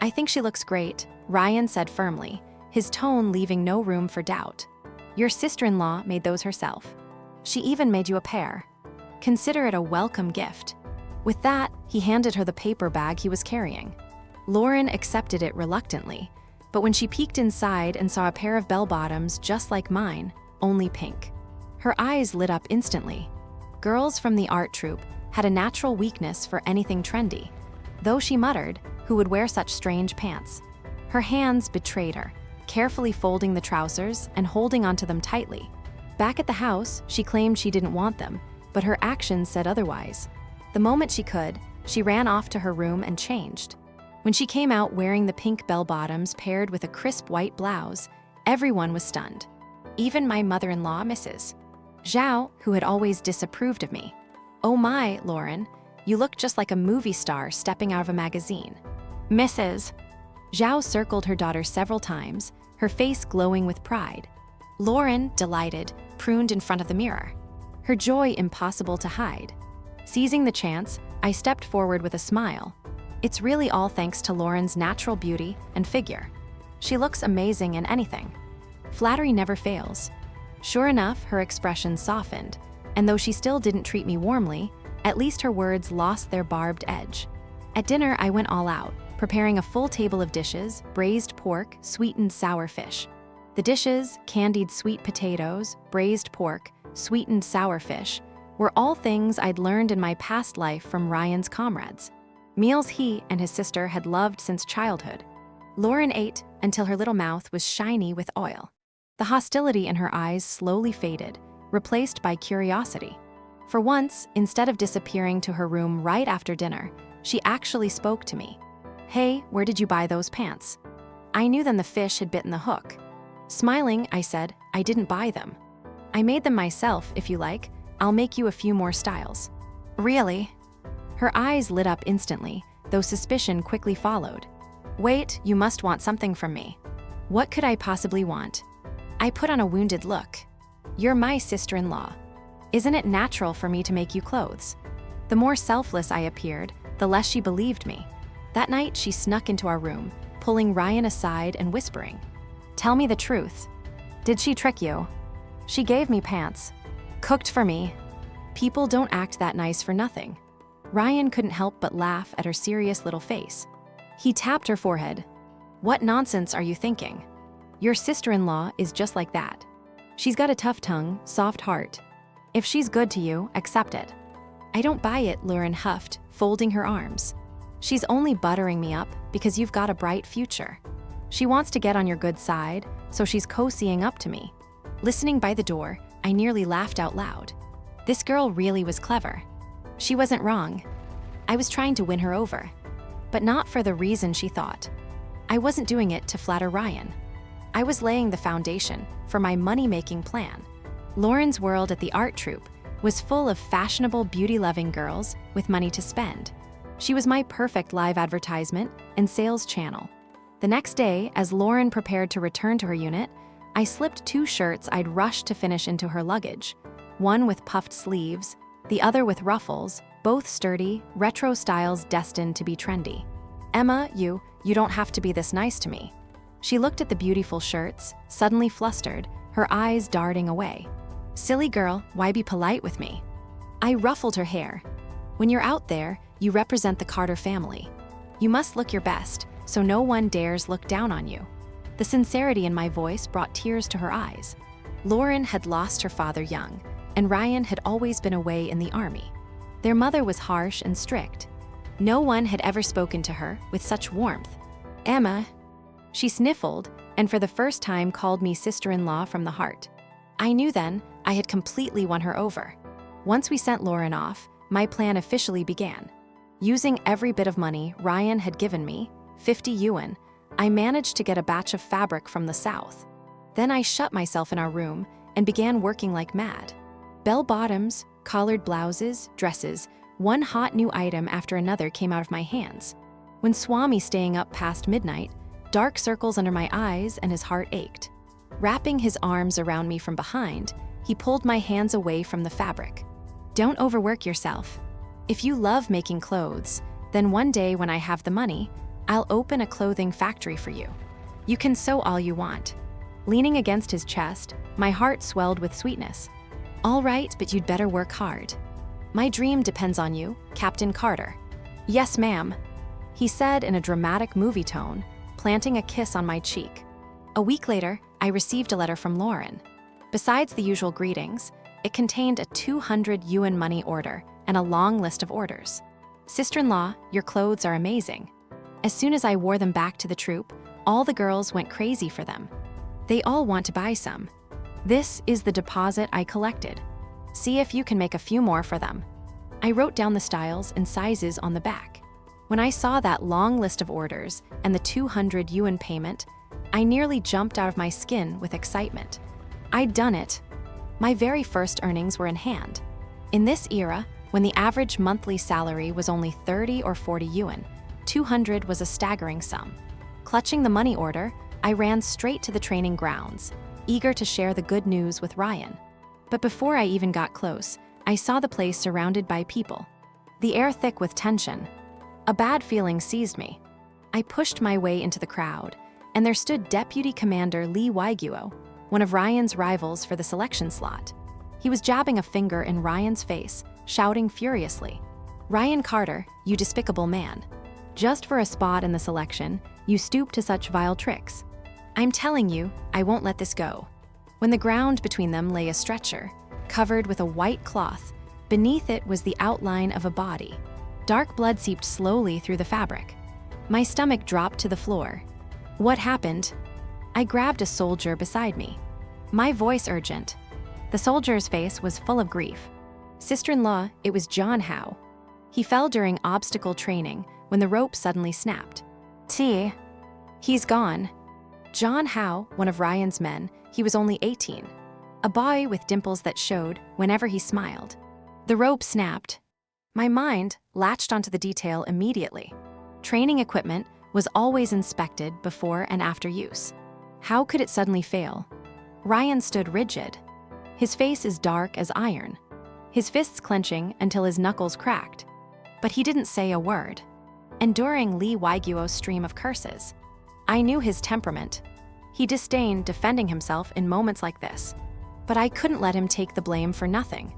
I think she looks great, Ryan said firmly, his tone leaving no room for doubt. Your sister-in-law made those herself. She even made you a pair. Consider it a welcome gift. With that, he handed her the paper bag he was carrying. Lauren accepted it reluctantly, but when she peeked inside and saw a pair of bell-bottoms just like mine, only pink, her eyes lit up instantly. Girls from the art troupe had a natural weakness for anything trendy, though she muttered, who would wear such strange pants? Her hands betrayed her, carefully folding the trousers and holding onto them tightly. Back at the house, she claimed she didn't want them, but her actions said otherwise. The moment she could, she ran off to her room and changed. When she came out wearing the pink bell-bottoms paired with a crisp white blouse, everyone was stunned. Even my mother-in-law, Mrs. Zhao, who had always disapproved of me. Oh my, Lauren, you look just like a movie star stepping out of a magazine. Mrs. Zhao circled her daughter several times, her face glowing with pride. Lauren, delighted, pruned in front of the mirror, her joy impossible to hide. Seizing the chance, I stepped forward with a smile. It's really all thanks to Lauren's natural beauty and figure. She looks amazing in anything. Flattery never fails. Sure enough, her expression softened, and though she still didn't treat me warmly, at least her words lost their barbed edge. At dinner, I went all out, preparing a full table of dishes, braised pork, sweetened sour fish. The dishes, candied sweet potatoes, braised pork, sweetened sour fish, were all things I'd learned in my past life from Ryan's comrades. Meals he and his sister had loved since childhood. Lauren ate until her little mouth was shiny with oil. The hostility in her eyes slowly faded, replaced by curiosity. For once, instead of disappearing to her room right after dinner, she actually spoke to me. Hey, where did you buy those pants? I knew then the fish had bitten the hook. Smiling, I said, I didn't buy them. I made them myself, if you like. I'll make you a few more styles. Really? Her eyes lit up instantly, though suspicion quickly followed. Wait, you must want something from me. What could I possibly want? I put on a wounded look. You're my sister-in-law. Isn't it natural for me to make you clothes? The more selfless I appeared, the less she believed me. That night, she snuck into our room, pulling Ryan aside and whispering, Tell me the truth. Did she trick you? She gave me pants. Cooked for me. People don't act that nice for nothing. Ryan couldn't help but laugh at her serious little face. He tapped her forehead. What nonsense are you thinking? Your sister-in-law is just like that. She's got a tough tongue, soft heart. If she's good to you, accept it. I don't buy it, Lauren huffed, folding her arms. She's only buttering me up because you've got a bright future. She wants to get on your good side, so she's cozying up to me. Listening by the door, I nearly laughed out loud. This girl really was clever. She wasn't wrong. I was trying to win her over, but not for the reason she thought. I wasn't doing it to flatter Ryan. I was laying the foundation for my money-making plan. Lauren's world at the art troupe was full of fashionable, beauty-loving girls with money to spend. She was my perfect live advertisement and sales channel. The next day, as Lauren prepared to return to her unit, I slipped 2 shirts I'd rushed to finish into her luggage, one with puffed sleeves, the other with ruffles, both sturdy, retro styles destined to be trendy. Emma, you don't have to be this nice to me. She looked at the beautiful shirts, suddenly flustered, her eyes darting away. Silly girl, why be polite with me? I ruffled her hair. When you're out there, you represent the Carter family. You must look your best, so no one dares look down on you. The sincerity in my voice brought tears to her eyes. Lauren had lost her father young, and Ryan had always been away in the army. Their mother was harsh and strict. No one had ever spoken to her with such warmth. Emma, she sniffled, and for the first time called me sister-in-law from the heart. I knew then I had completely won her over. Once we sent Lauren off, my plan officially began. Using every bit of money Ryan had given me, 50 yuan, I managed to get a batch of fabric from the south. Then I shut myself in our room and began working like mad. Bell-bottoms, collared blouses, dresses, one hot new item after another came out of my hands. When Swami staying up past midnight, dark circles under my eyes and his heart ached. Wrapping his arms around me from behind, he pulled my hands away from the fabric. Don't overwork yourself. If you love making clothes, then one day when I have the money, I'll open a clothing factory for you. You can sew all you want. Leaning against his chest, my heart swelled with sweetness. All right, but you'd better work hard. My dream depends on you, Captain Carter. Yes, ma'am, he said in a dramatic movie tone, planting a kiss on my cheek. A week later, I received a letter from Lauren. Besides the usual greetings, it contained a 200 yuan money order and a long list of orders. Sister-in-law, your clothes are amazing. As soon as I wore them back to the troupe, all the girls went crazy for them. They all want to buy some. This is the deposit I collected. See if you can make a few more for them. I wrote down the styles and sizes on the back. When I saw that long list of orders and the 200 yuan payment, I nearly jumped out of my skin with excitement. I'd done it. My very first earnings were in hand. In this era, when the average monthly salary was only 30 or 40 yuan, 200 was a staggering sum. Clutching the money order, I ran straight to the training grounds, eager to share the good news with Ryan. But before I even got close, I saw the place surrounded by people. The air thick with tension. A bad feeling seized me. I pushed my way into the crowd, and there stood Deputy Commander Lee Waiguo, one of Ryan's rivals for the selection slot. He was jabbing a finger in Ryan's face, shouting furiously, "Ryan Carter, you despicable man. Just for a spot in the selection, you stoop to such vile tricks. I'm telling you, I won't let this go." When the ground between them lay a stretcher, covered with a white cloth, beneath it was the outline of a body. Dark blood seeped slowly through the fabric. My stomach dropped to the floor. What happened? I grabbed a soldier beside me. My voice urgent. The soldier's face was full of grief. Sister-in-law, it was John Howe. He fell during obstacle training when the rope suddenly snapped. He's gone. John Howe, one of Ryan's men, he was only 18. A boy with dimples that showed whenever he smiled. The rope snapped. My mind latched onto the detail immediately. Training equipment was always inspected before and after use. How could it suddenly fail? Ryan stood rigid. His face is dark as iron, his fists clenching until his knuckles cracked. But he didn't say a word. Enduring Lee Waiguo's stream of curses, I knew his temperament. He disdained defending himself in moments like this. But I couldn't let him take the blame for nothing.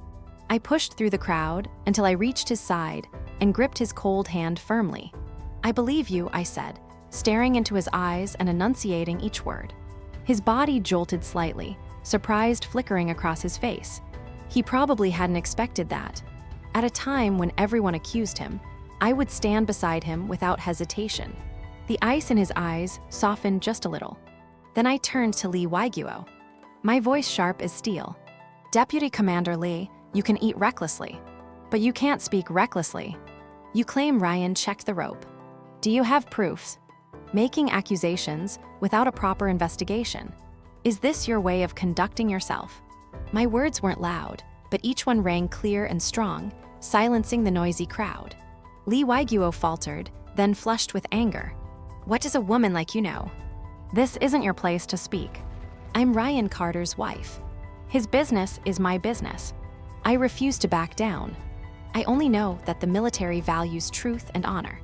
I pushed through the crowd until I reached his side and gripped his cold hand firmly. "I believe you," I said, staring into his eyes and enunciating each word. His body jolted slightly, surprise flickering across his face. He probably hadn't expected that. At a time when everyone accused him, I would stand beside him without hesitation. The ice in his eyes softened just a little. Then I turned to Lee Waiguo, my voice sharp as steel. "Deputy Commander Lee, you can eat recklessly, but you can't speak recklessly. You claim Ryan checked the rope. Do you have proofs? Making accusations without a proper investigation. Is this your way of conducting yourself?" My words weren't loud, but each one rang clear and strong, silencing the noisy crowd. Lee Waiguo faltered, then flushed with anger. "What does a woman like you know? This isn't your place to speak. I'm Ryan Carter's wife. His business is my business. I refuse to back down. I only know that the military values truth and honor.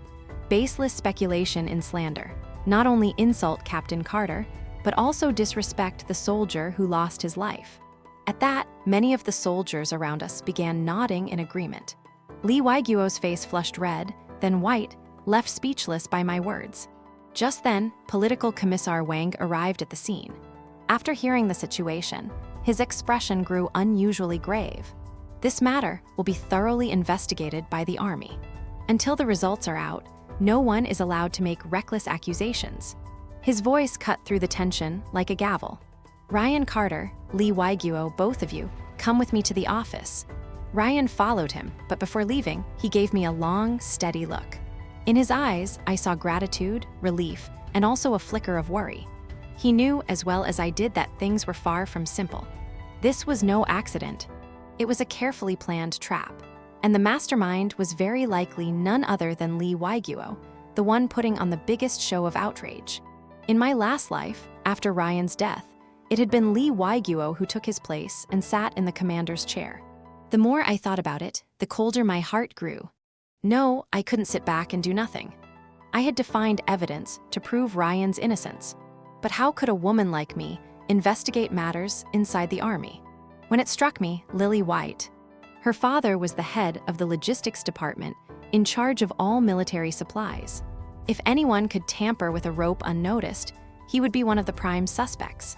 Baseless speculation and slander not only insult Captain Carter, but also disrespect the soldier who lost his life." At that, many of the soldiers around us began nodding in agreement. Lee Waiguo's face flushed red, then white, left speechless by my words. Just then, Political Commissar Wang arrived at the scene. After hearing the situation, his expression grew unusually grave. "This matter will be thoroughly investigated by the Army. Until the results are out, no one is allowed to make reckless accusations." His voice cut through the tension like a gavel. "Ryan Carter, Lee Waiguo, both of you, come with me to the office." Ryan followed him, but before leaving, he gave me a long, steady look. In his eyes, I saw gratitude, relief, and also a flicker of worry. He knew as well as I did that things were far from simple. This was no accident. It was a carefully planned trap, and the mastermind was very likely none other than Lee Waiguo, the one putting on the biggest show of outrage. In my last life, after Ryan's death, it had been Lee Waiguo who took his place and sat in the commander's chair. The more I thought about it, the colder my heart grew. No, I couldn't sit back and do nothing. I had to find evidence to prove Ryan's innocence. But how could a woman like me investigate matters inside the Army? When it struck me, Lily White. Her father was the head of the logistics department, in charge of all military supplies. If anyone could tamper with a rope unnoticed, he would be one of the prime suspects.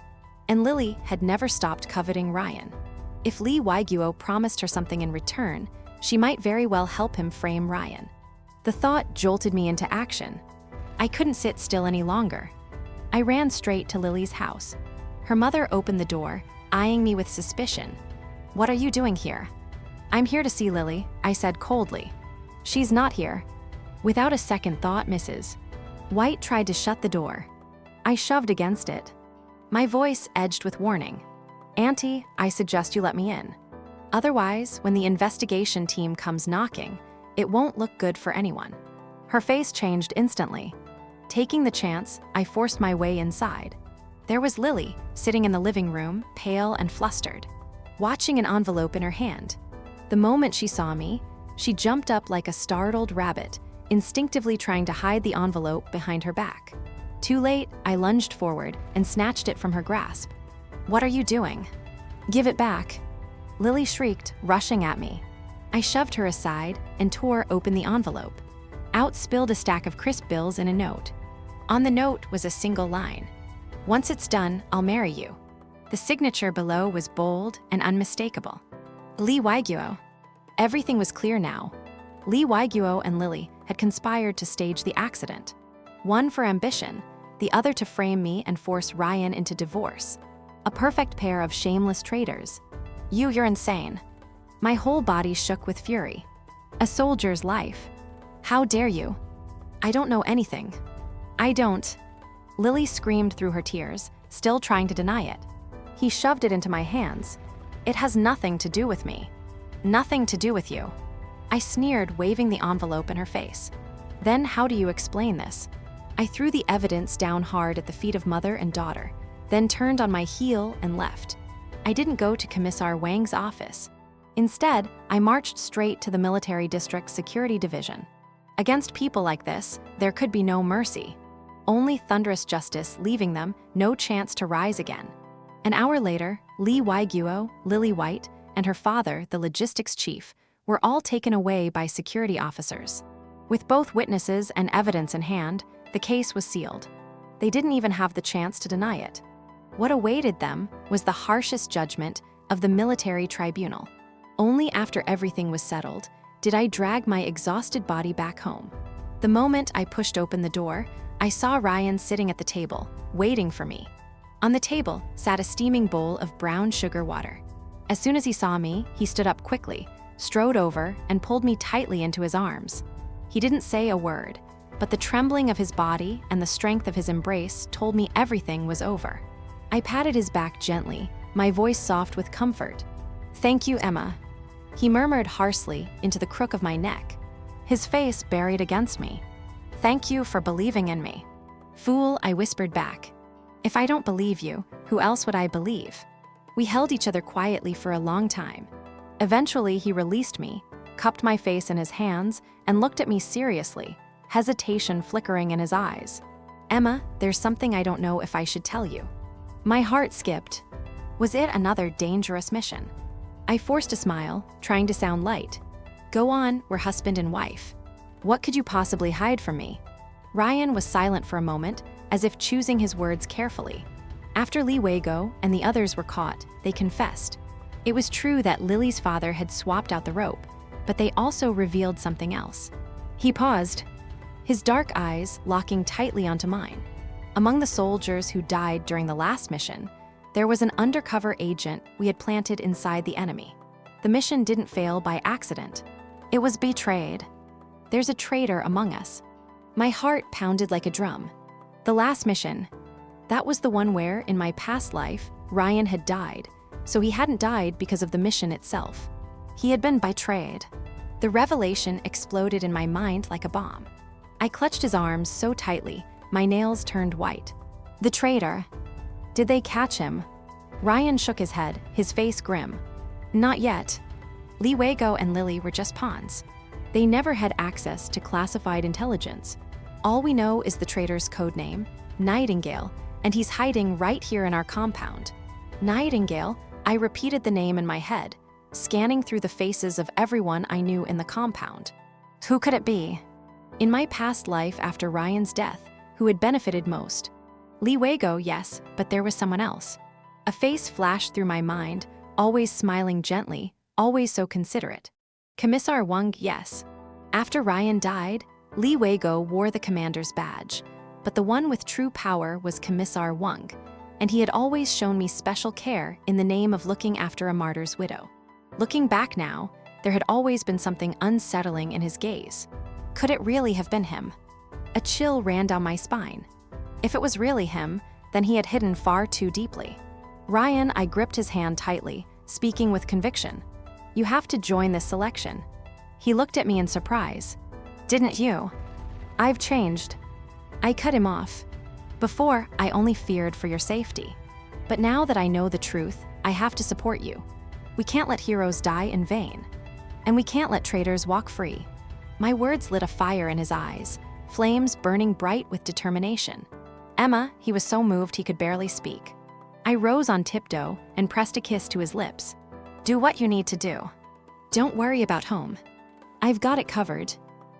And Lily had never stopped coveting Ryan. If Lee Waiguo promised her something in return, she might very well help him frame Ryan. The thought jolted me into action. I couldn't sit still any longer. I ran straight to Lily's house. Her mother opened the door, eyeing me with suspicion. "What are you doing here?" "I'm here to see Lily," I said coldly. "She's not here." Without a second thought, Mrs. White tried to shut the door. I shoved against it. My voice edged with warning. "Auntie, I suggest you let me in. Otherwise, when the investigation team comes knocking, it won't look good for anyone." Her face changed instantly. Taking the chance, I forced my way inside. There was Lily, sitting in the living room, pale and flustered, watching an envelope in her hand. The moment she saw me, she jumped up like a startled rabbit, instinctively trying to hide the envelope behind her back. Too late, I lunged forward and snatched it from her grasp. "What are you doing?" "Give it back." Lily shrieked, rushing at me. I shoved her aside and tore open the envelope. Out spilled a stack of crisp bills and a note. On the note was a single line. "Once it's done, I'll marry you." The signature below was bold and unmistakable. Lee Waiguo. Everything was clear now. Lee Waiguo and Lily had conspired to stage the accident. One for ambition, the other to frame me and force Ryan into divorce. A perfect pair of shameless traitors. You're insane." My whole body shook with fury. "A soldier's life. How dare you?" "I don't know anything." "I don't." Lily screamed through her tears, still trying to deny it. He shoved it into my hands. "It has nothing to do with me. Nothing to do with you." I sneered, waving the envelope in her face. "Then how do you explain this?" I threw the evidence down hard at the feet of mother and daughter, then turned on my heel and left. I didn't go to Commissar Wang's office. Instead, I marched straight to the Military District Security Division. Against people like this, there could be no mercy. Only thunderous justice, leaving them no chance to rise again. An hour later, Lee Waiguo, Lily White, and her father, the logistics chief, were all taken away by security officers. With both witnesses and evidence in hand, the case was sealed. They didn't even have the chance to deny it. What awaited them was the harshest judgment of the military tribunal. Only after everything was settled did I drag my exhausted body back home. The moment I pushed open the door, I saw Ryan sitting at the table, waiting for me. On the table sat a steaming bowl of brown sugar water. As soon as he saw me, he stood up quickly, strode over, and pulled me tightly into his arms. He didn't say a word, but the trembling of his body and the strength of his embrace told me everything was over. I patted his back gently, my voice soft with comfort. "Thank you, Emma," he murmured harshly into the crook of my neck, his face buried against me. "Thank you for believing in me." "Fool," I whispered back. "If I don't believe you, who else would I believe?" We held each other quietly for a long time. Eventually, he released me, cupped my face in his hands, and looked at me seriously, hesitation flickering in his eyes. "Emma, there's something I don't know if I should tell you." My heart skipped. Was it another dangerous mission? I forced a smile, trying to sound light. "Go on, we're husband and wife. What could you possibly hide from me?" Ryan was silent for a moment, as if choosing his words carefully. After Lee Wago and the others were caught, they confessed. It was true that Lily's father had swapped out the rope, but they also revealed something else. He paused, his dark eyes locking tightly onto mine. Among the soldiers who died during the last mission, there was an undercover agent we had planted inside the enemy. The mission didn't fail by accident. It was betrayed. There's a traitor among us. My heart pounded like a drum. The last mission, that was the one where, in my past life, Ryan had died, so he hadn't died because of the mission itself. He had been betrayed. The revelation exploded in my mind like a bomb. I clutched his arms so tightly, my nails turned white. The traitor. Did they catch him? Ryan shook his head, his face grim. Not yet. Lee Wago and Lily were just pawns. They never had access to classified intelligence. All we know is the traitor's codename, Nightingale, and he's hiding right here in our compound. Nightingale, I repeated the name in my head, scanning through the faces of everyone I knew in the compound. Who could it be? In my past life after Ryan's death, who had benefited most? Lee Wago, yes, but there was someone else. A face flashed through my mind, always smiling gently, always so considerate. Commissar Wang, yes. After Ryan died, Lee Wago wore the commander's badge, but the one with true power was Commissar Wang, and he had always shown me special care in the name of looking after a martyr's widow. Looking back now, there had always been something unsettling in his gaze. Could it really have been him? A chill ran down my spine. If it was really him, then he had hidden far too deeply. Ryan, I gripped his hand tightly, speaking with conviction. You have to join this selection. He looked at me in surprise. Didn't you? I've changed. I cut him off. Before, I only feared for your safety. But now that I know the truth, I have to support you. We can't let heroes die in vain. And we can't let traitors walk free. My words lit a fire in his eyes, flames burning bright with determination. Emma, he was so moved he could barely speak. I rose on tiptoe and pressed a kiss to his lips. Do what you need to do. Don't worry about home. I've got it covered.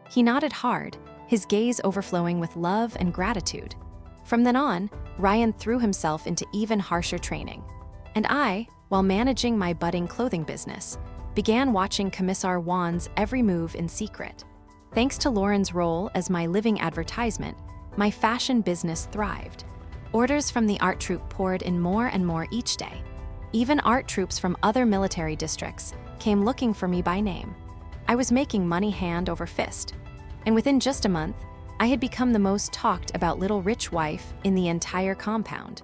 He nodded hard, his gaze overflowing with love and gratitude. From then on, Ryan threw himself into even harsher training. And I, while managing my budding clothing business, began watching Commissar Wan's every move in secret. Thanks to Lauren's role as my living advertisement, my fashion business thrived. Orders from the art troupe poured in more and more each day. Even art troops from other military districts came looking for me by name. I was making money hand over fist. And within just a month, I had become the most talked about little rich wife in the entire compound.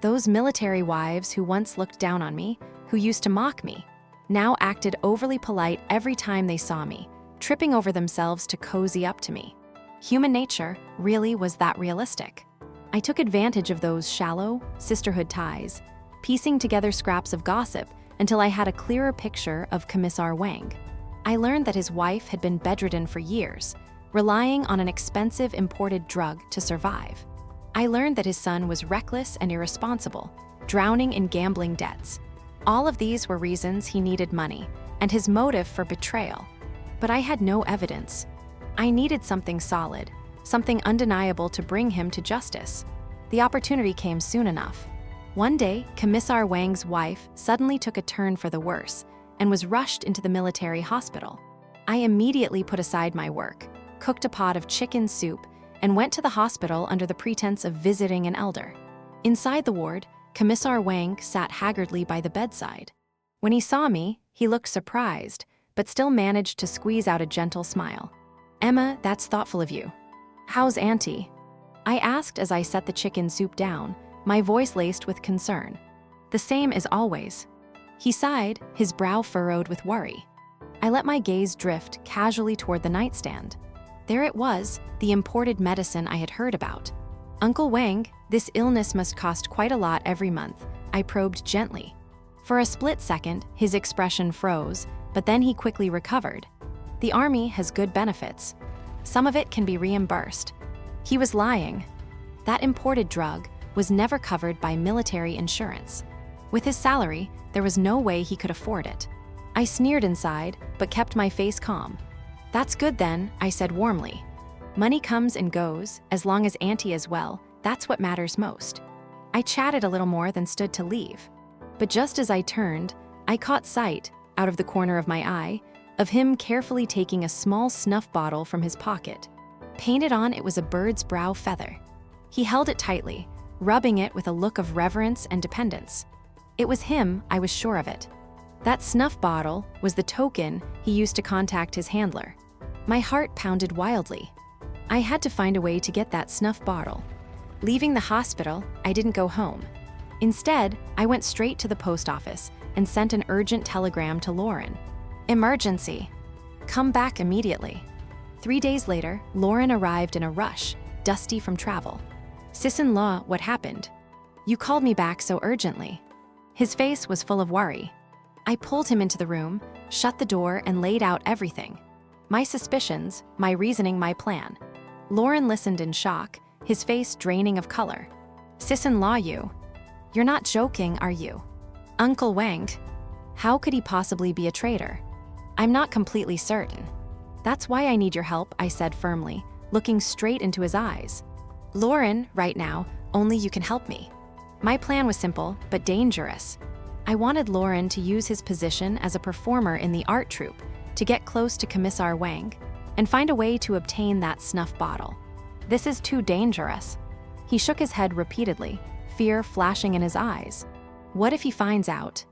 Those military wives who once looked down on me, who used to mock me, now acted overly polite every time they saw me, tripping over themselves to cozy up to me. Human nature really was that realistic. I took advantage of those shallow sisterhood ties, piecing together scraps of gossip until I had a clearer picture of Commissar Wang. I learned that his wife had been bedridden for years, relying on an expensive imported drug to survive. I learned that his son was reckless and irresponsible, drowning in gambling debts. All of these were reasons he needed money, and his motive for betrayal. But I had no evidence. I needed something solid, something undeniable to bring him to justice. The opportunity came soon enough. One day, Commissar Wang's wife suddenly took a turn for the worse and was rushed into the military hospital. I immediately put aside my work, cooked a pot of chicken soup, and went to the hospital under the pretense of visiting an elder. Inside the ward, Commissar Wang sat haggardly by the bedside. When he saw me, he looked surprised, but still managed to squeeze out a gentle smile. "Emma, that's thoughtful of you. How's Auntie?" I asked as I set the chicken soup down, my voice laced with concern. "The same as always." He sighed, his brow furrowed with worry. I let my gaze drift casually toward the nightstand. There it was, the imported medicine I had heard about. "Uncle Wang, this illness must cost quite a lot every month," I probed gently. For a split second, his expression froze, but then he quickly recovered. "The army has good benefits. Some of it can be reimbursed." He was lying. That imported drug was never covered by military insurance. With his salary, there was no way he could afford it. I sneered inside, but kept my face calm. "That's good then," I said warmly. "Money comes and goes, as long as Auntie is well, that's what matters most." I chatted a little more than stood to leave. But just as I turned, I caught sight, out of the corner of my eye, of him carefully taking a small snuff bottle from his pocket. Painted on it was a bird's brow feather. He held it tightly, rubbing it with a look of reverence and dependence. It was him, I was sure of it. That snuff bottle was the token he used to contact his handler. My heart pounded wildly. I had to find a way to get that snuff bottle. Leaving the hospital, I didn't go home. Instead, I went straight to the post office and sent an urgent telegram to Lauren. "Emergency. Come back immediately." 3 days later, Lauren arrived in a rush, dusty from travel. "Sis-in-law, what happened? You called me back so urgently." His face was full of worry. I pulled him into the room, shut the door, and laid out everything. My suspicions, my reasoning, my plan. Lauren listened in shock, his face draining of color. "Sis-in-law, you're not joking, are you? Uncle Wang? How could he possibly be a traitor?" "I'm not completely certain. That's why I need your help," I said firmly, looking straight into his eyes. "Lauren, right now, only you can help me." My plan was simple, but dangerous. I wanted Lauren to use his position as a performer in the art troupe to get close to Commissar Wang and find a way to obtain that snuff bottle. "This is too dangerous." He shook his head repeatedly, fear flashing in his eyes. "What if he finds out?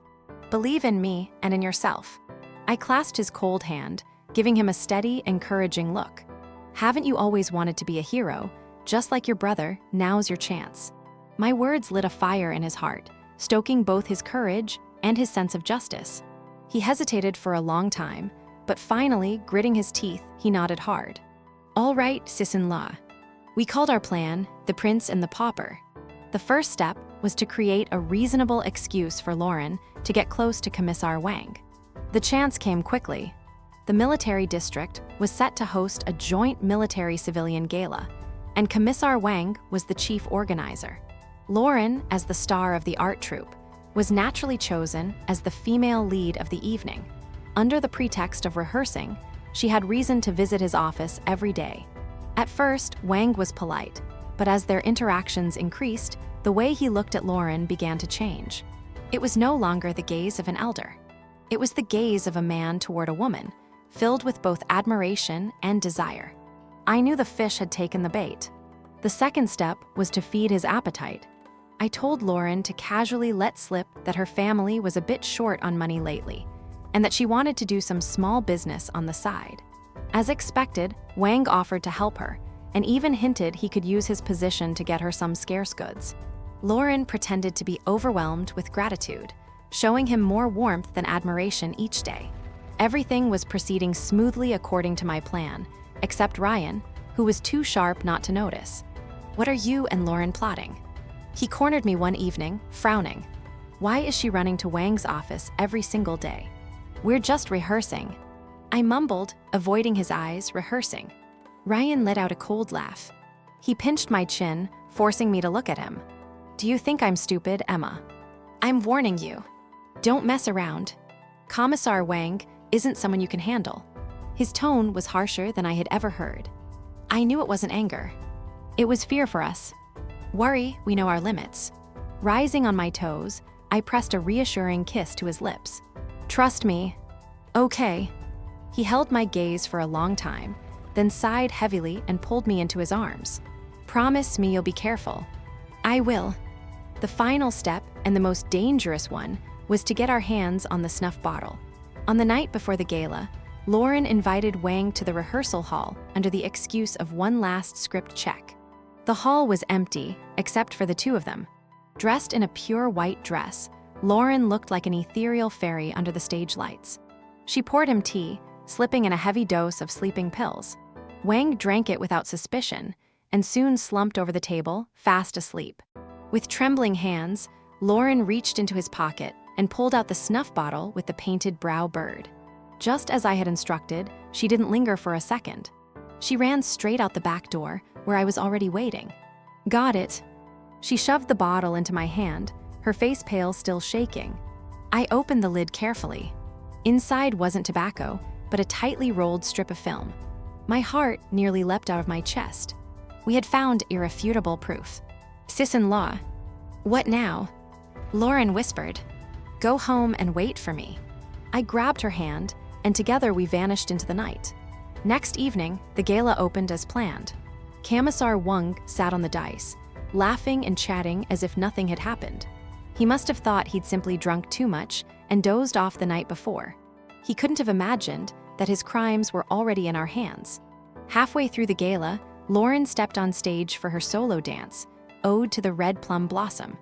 Believe in me and in yourself." I clasped his cold hand, giving him a steady, encouraging look. "Haven't you always wanted to be a hero? Just like your brother, now's your chance." My words lit a fire in his heart, stoking both his courage and his sense of justice. He hesitated for a long time, but finally, gritting his teeth, he nodded hard. "All right, sis-in-law." We called our plan the Prince and the Pauper. The first step was to create a reasonable excuse for Lauren to get close to Commissar Wang. The chance came quickly. The military district was set to host a joint military-civilian gala, and Commissar Wang was the chief organizer. Lauren, as the star of the art troupe, was naturally chosen as the female lead of the evening. Under the pretext of rehearsing, she had reason to visit his office every day. At first, Wang was polite, but as their interactions increased, the way he looked at Lauren began to change. It was no longer the gaze of an elder. It was the gaze of a man toward a woman, filled with both admiration and desire. I knew the fish had taken the bait. The second step was to feed his appetite. I told Lauren to casually let slip that her family was a bit short on money lately, and that she wanted to do some small business on the side. As expected, Wang offered to help her, and even hinted he could use his position to get her some scarce goods. Lauren pretended to be overwhelmed with gratitude, showing him more warmth than admiration each day. Everything was proceeding smoothly according to my plan, except Ryan, who was too sharp not to notice. "What are you and Lauren plotting?" He cornered me one evening, frowning. "Why is she running to Wang's office every single day?" "We're just rehearsing." I mumbled, avoiding his eyes, rehearsing. Ryan let out a cold laugh. He pinched my chin, forcing me to look at him. "Do you think I'm stupid, Emma? I'm warning you. Don't mess around. Commissar Wang isn't someone you can handle." His tone was harsher than I had ever heard. I knew it wasn't anger. It was fear for us. Worry, we know our limits. Rising on my toes, I pressed a reassuring kiss to his lips. "Trust me." "Okay." He held my gaze for a long time, then sighed heavily and pulled me into his arms. "Promise me you'll be careful." "I will." The final step, and the most dangerous one, was to get our hands on the snuff bottle. On the night before the gala, Lauren invited Wang to the rehearsal hall under the excuse of one last script check. The hall was empty, except for the two of them. Dressed in a pure white dress, Lauren looked like an ethereal fairy under the stage lights. She poured him tea, slipping in a heavy dose of sleeping pills. Wang drank it without suspicion, and soon slumped over the table, fast asleep. With trembling hands, Lauren reached into his pocket and pulled out the snuff bottle with the painted brow bird. Just as I had instructed, she didn't linger for a second. She ran straight out the back door, where I was already waiting. "Got it." She shoved the bottle into my hand, her face pale, still shaking. I opened the lid carefully. Inside wasn't tobacco, but a tightly rolled strip of film. My heart nearly leapt out of my chest. We had found irrefutable proof. "Sis-in-law." "What now?" Lauren whispered. "Go home and wait for me." I grabbed her hand, and together we vanished into the night. Next evening, the gala opened as planned. Commissar Wang sat on the dais, laughing and chatting as if nothing had happened. He must have thought he'd simply drunk too much and dozed off the night before. He couldn't have imagined that his crimes were already in our hands. Halfway through the gala, Lauren stepped on stage for her solo dance, Ode to the Red Plum Blossom.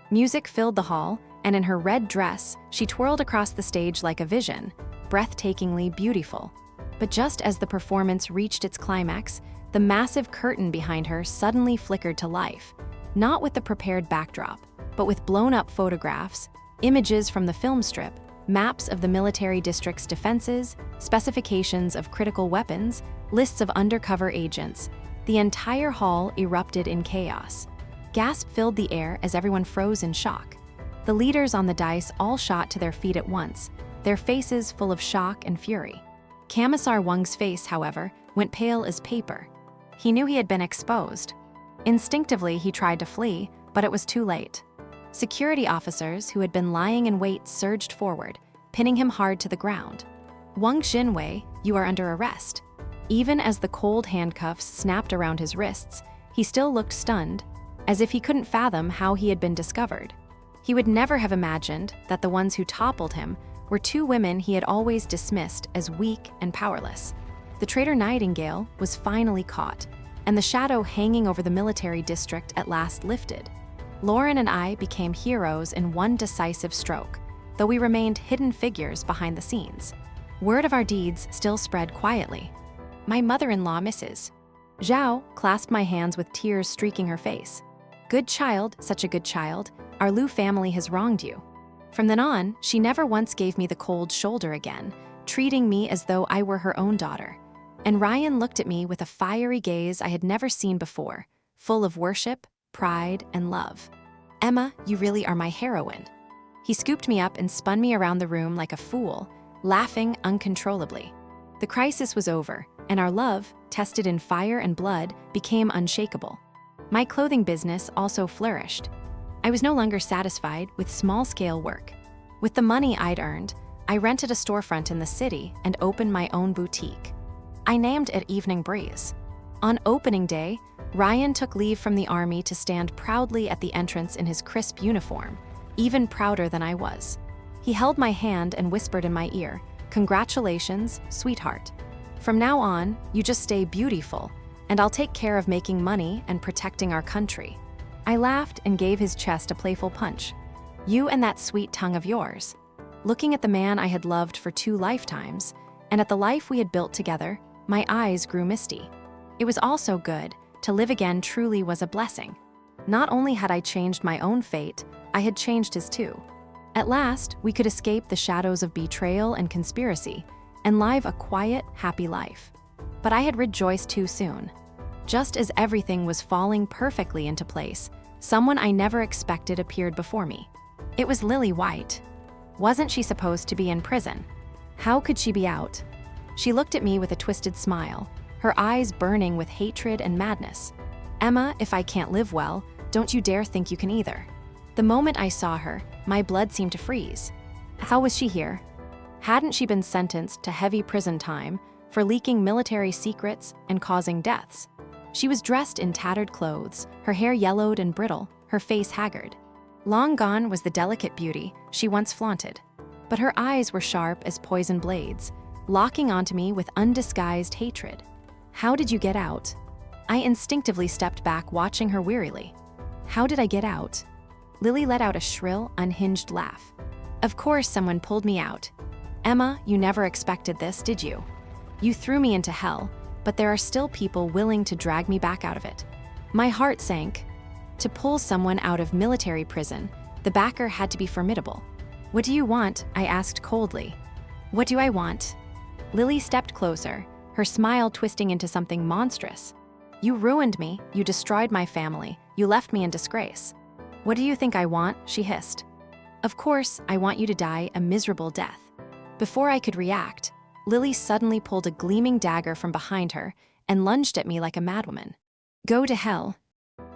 Music filled the hall, and in her red dress, she twirled across the stage like a vision, breathtakingly beautiful. But just as the performance reached its climax, the massive curtain behind her suddenly flickered to life, not with the prepared backdrop, but with blown-up photographs, images from the film strip, maps of the military district's defenses, specifications of critical weapons, lists of undercover agents. The entire hall erupted in chaos. Gasp filled the air as everyone froze in shock. The leaders on the dais all shot to their feet at once, their faces full of shock and fury. Commissar Wang's face, however, went pale as paper. He knew he had been exposed. Instinctively, he tried to flee, but it was too late. Security officers who had been lying in wait surged forward, pinning him hard to the ground. "Wang Xinwei, you are under arrest." Even as the cold handcuffs snapped around his wrists, he still looked stunned, as if he couldn't fathom how he had been discovered. He would never have imagined that the ones who toppled him were two women he had always dismissed as weak and powerless. The traitor Nightingale was finally caught, and the shadow hanging over the military district at last lifted. Lauren and I became heroes in one decisive stroke, though we remained hidden figures behind the scenes. Word of our deeds still spread quietly. My mother-in-law, Mrs. Zhao, clasped my hands with tears streaking her face. "Good child, such a good child. Our Liu family has wronged you." From then on, she never once gave me the cold shoulder again, treating me as though I were her own daughter. And Ryan looked at me with a fiery gaze I had never seen before, full of worship, pride, and love. "Emma, you really are my heroine." He scooped me up and spun me around the room like a fool, laughing uncontrollably. The crisis was over, and our love, tested in fire and blood, became unshakable. My clothing business also flourished. I was no longer satisfied with small-scale work. With the money I'd earned, I rented a storefront in the city and opened my own boutique. I named it Evening Breeze. On opening day, Ryan took leave from the army to stand proudly at the entrance in his crisp uniform, even prouder than I was. He held my hand and whispered in my ear, "Congratulations, sweetheart. From now on, you just stay beautiful, and I'll take care of making money and protecting our country." I laughed and gave his chest a playful punch. "You and that sweet tongue of yours." Looking at the man I had loved for 2 lifetimes, and at the life we had built together, my eyes grew misty. It was all so good. To live again truly was a blessing. Not only had I changed my own fate, I had changed his too. At last, we could escape the shadows of betrayal and conspiracy, and live a quiet, happy life. But I had rejoiced too soon. Just as everything was falling perfectly into place, someone I never expected appeared before me. It was Lily White. Wasn't she supposed to be in prison? How could she be out? She looked at me with a twisted smile, her eyes burning with hatred and madness. "Emma, if I can't live well, don't you dare think you can either." The moment I saw her, my blood seemed to freeze. How was she here? Hadn't she been sentenced to heavy prison time for leaking military secrets and causing deaths? She was dressed in tattered clothes, her hair yellowed and brittle, her face haggard. Long gone was the delicate beauty she once flaunted, but her eyes were sharp as poison blades, locking onto me with undisguised hatred. How did you get out? I instinctively stepped back, watching her wearily. How did I get out? Lily let out a shrill, unhinged laugh. Of course someone pulled me out. Emma, you never expected this, did you? You threw me into hell, but there are still people willing to drag me back out of it. My heart sank. To pull someone out of military prison, the backer had to be formidable. What do you want? I asked coldly. What do I want? Lily stepped closer, her smile twisting into something monstrous. You ruined me, you destroyed my family, you left me in disgrace. What do you think I want? She hissed. Of course, I want you to die a miserable death. Before I could react, Lily suddenly pulled a gleaming dagger from behind her and lunged at me like a madwoman. Go to hell.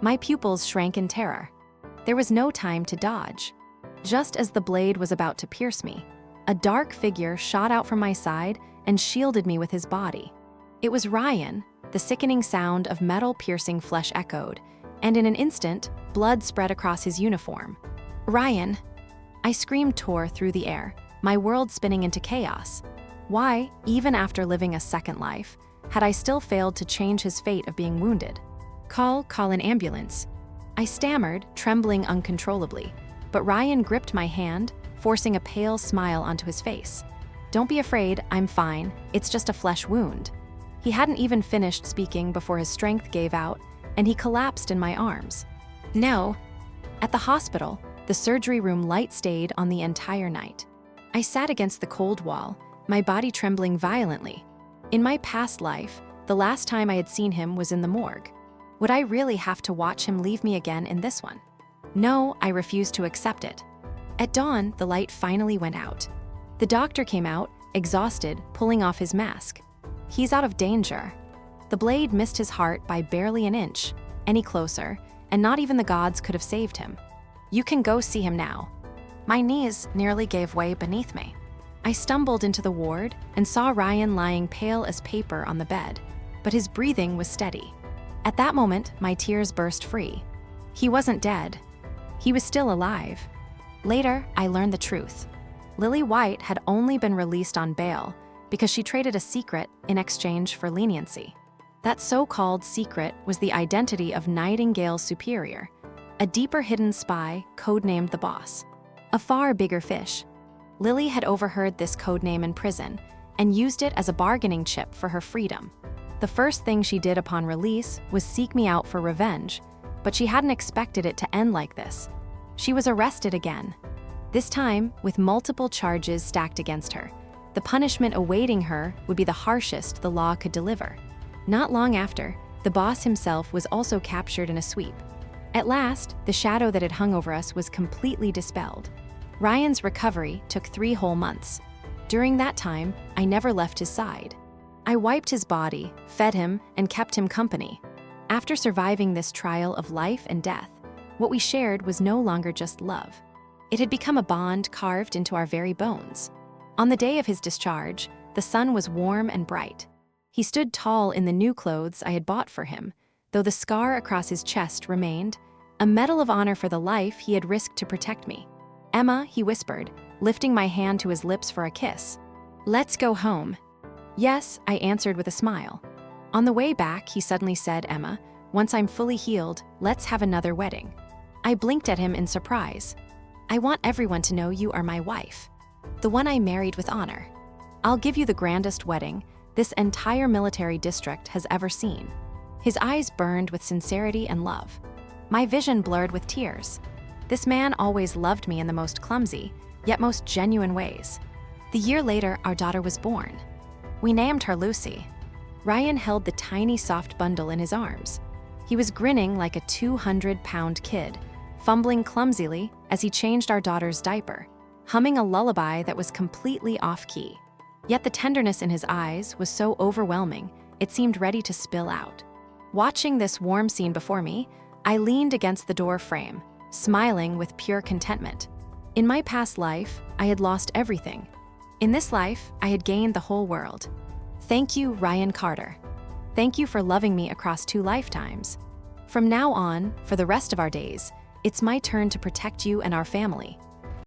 My pupils shrank in terror. There was no time to dodge. Just as the blade was about to pierce me, a dark figure shot out from my side and shielded me with his body. It was Ryan. The sickening sound of metal-piercing flesh echoed, and in an instant, blood spread across his uniform. Ryan! I screamed, tore through the air, my world spinning into chaos. Why, even after living a second life, had I still failed to change his fate of being wounded? Call an ambulance. I stammered, trembling uncontrollably, but Ryan gripped my hand, forcing a pale smile onto his face. Don't be afraid, I'm fine, it's just a flesh wound. He hadn't even finished speaking before his strength gave out, and he collapsed in my arms. No. At the hospital, the surgery room light stayed on the entire night. I sat against the cold wall, my body trembling violently. In my past life, the last time I had seen him was in the morgue. Would I really have to watch him leave me again in this one? No, I refused to accept it. At dawn, the light finally went out. The doctor came out, exhausted, pulling off his mask. He's out of danger. The blade missed his heart by barely an inch, any closer, and not even the gods could have saved him. You can go see him now. My knees nearly gave way beneath me. I stumbled into the ward and saw Ryan lying pale as paper on the bed, but his breathing was steady. At that moment, my tears burst free. He wasn't dead. He was still alive. Later, I learned the truth. Lily White had only been released on bail because she traded a secret in exchange for leniency. That so-called secret was the identity of Nightingale's superior, a deeper hidden spy codenamed the Boss. A far bigger fish. Lily had overheard this codename in prison and used it as a bargaining chip for her freedom. The first thing she did upon release was seek me out for revenge, but she hadn't expected it to end like this. She was arrested again, this time with multiple charges stacked against her. The punishment awaiting her would be the harshest the law could deliver. Not long after, the boss himself was also captured in a sweep. At last, the shadow that had hung over us was completely dispelled. Ryan's recovery took 3 whole months. During that time, I never left his side. I wiped his body, fed him, and kept him company. After surviving this trial of life and death, what we shared was no longer just love. It had become a bond carved into our very bones. On the day of his discharge, the sun was warm and bright. He stood tall in the new clothes I had bought for him, though the scar across his chest remained, a medal of honor for the life he had risked to protect me. Emma, he whispered, lifting my hand to his lips for a kiss. Let's go home. Yes, I answered with a smile. On the way back, he suddenly said, Emma, once I'm fully healed, let's have another wedding. I blinked at him in surprise. I want everyone to know you are my wife. The one I married with honor. I'll give you the grandest wedding this entire military district has ever seen. His eyes burned with sincerity and love. My vision blurred with tears. This man always loved me in the most clumsy, yet most genuine ways. The year later, our daughter was born. We named her Lucy. Ryan held the tiny soft bundle in his arms. He was grinning like a 200-pound kid, fumbling clumsily as he changed our daughter's diaper, humming a lullaby that was completely off-key. Yet the tenderness in his eyes was so overwhelming, it seemed ready to spill out. Watching this warm scene before me, I leaned against the door frame, smiling with pure contentment. In my past life, I had lost everything. In this life, I had gained the whole world. Thank you, Ryan Carter. Thank you for loving me across 2 lifetimes. From now on, for the rest of our days, it's my turn to protect you and our family.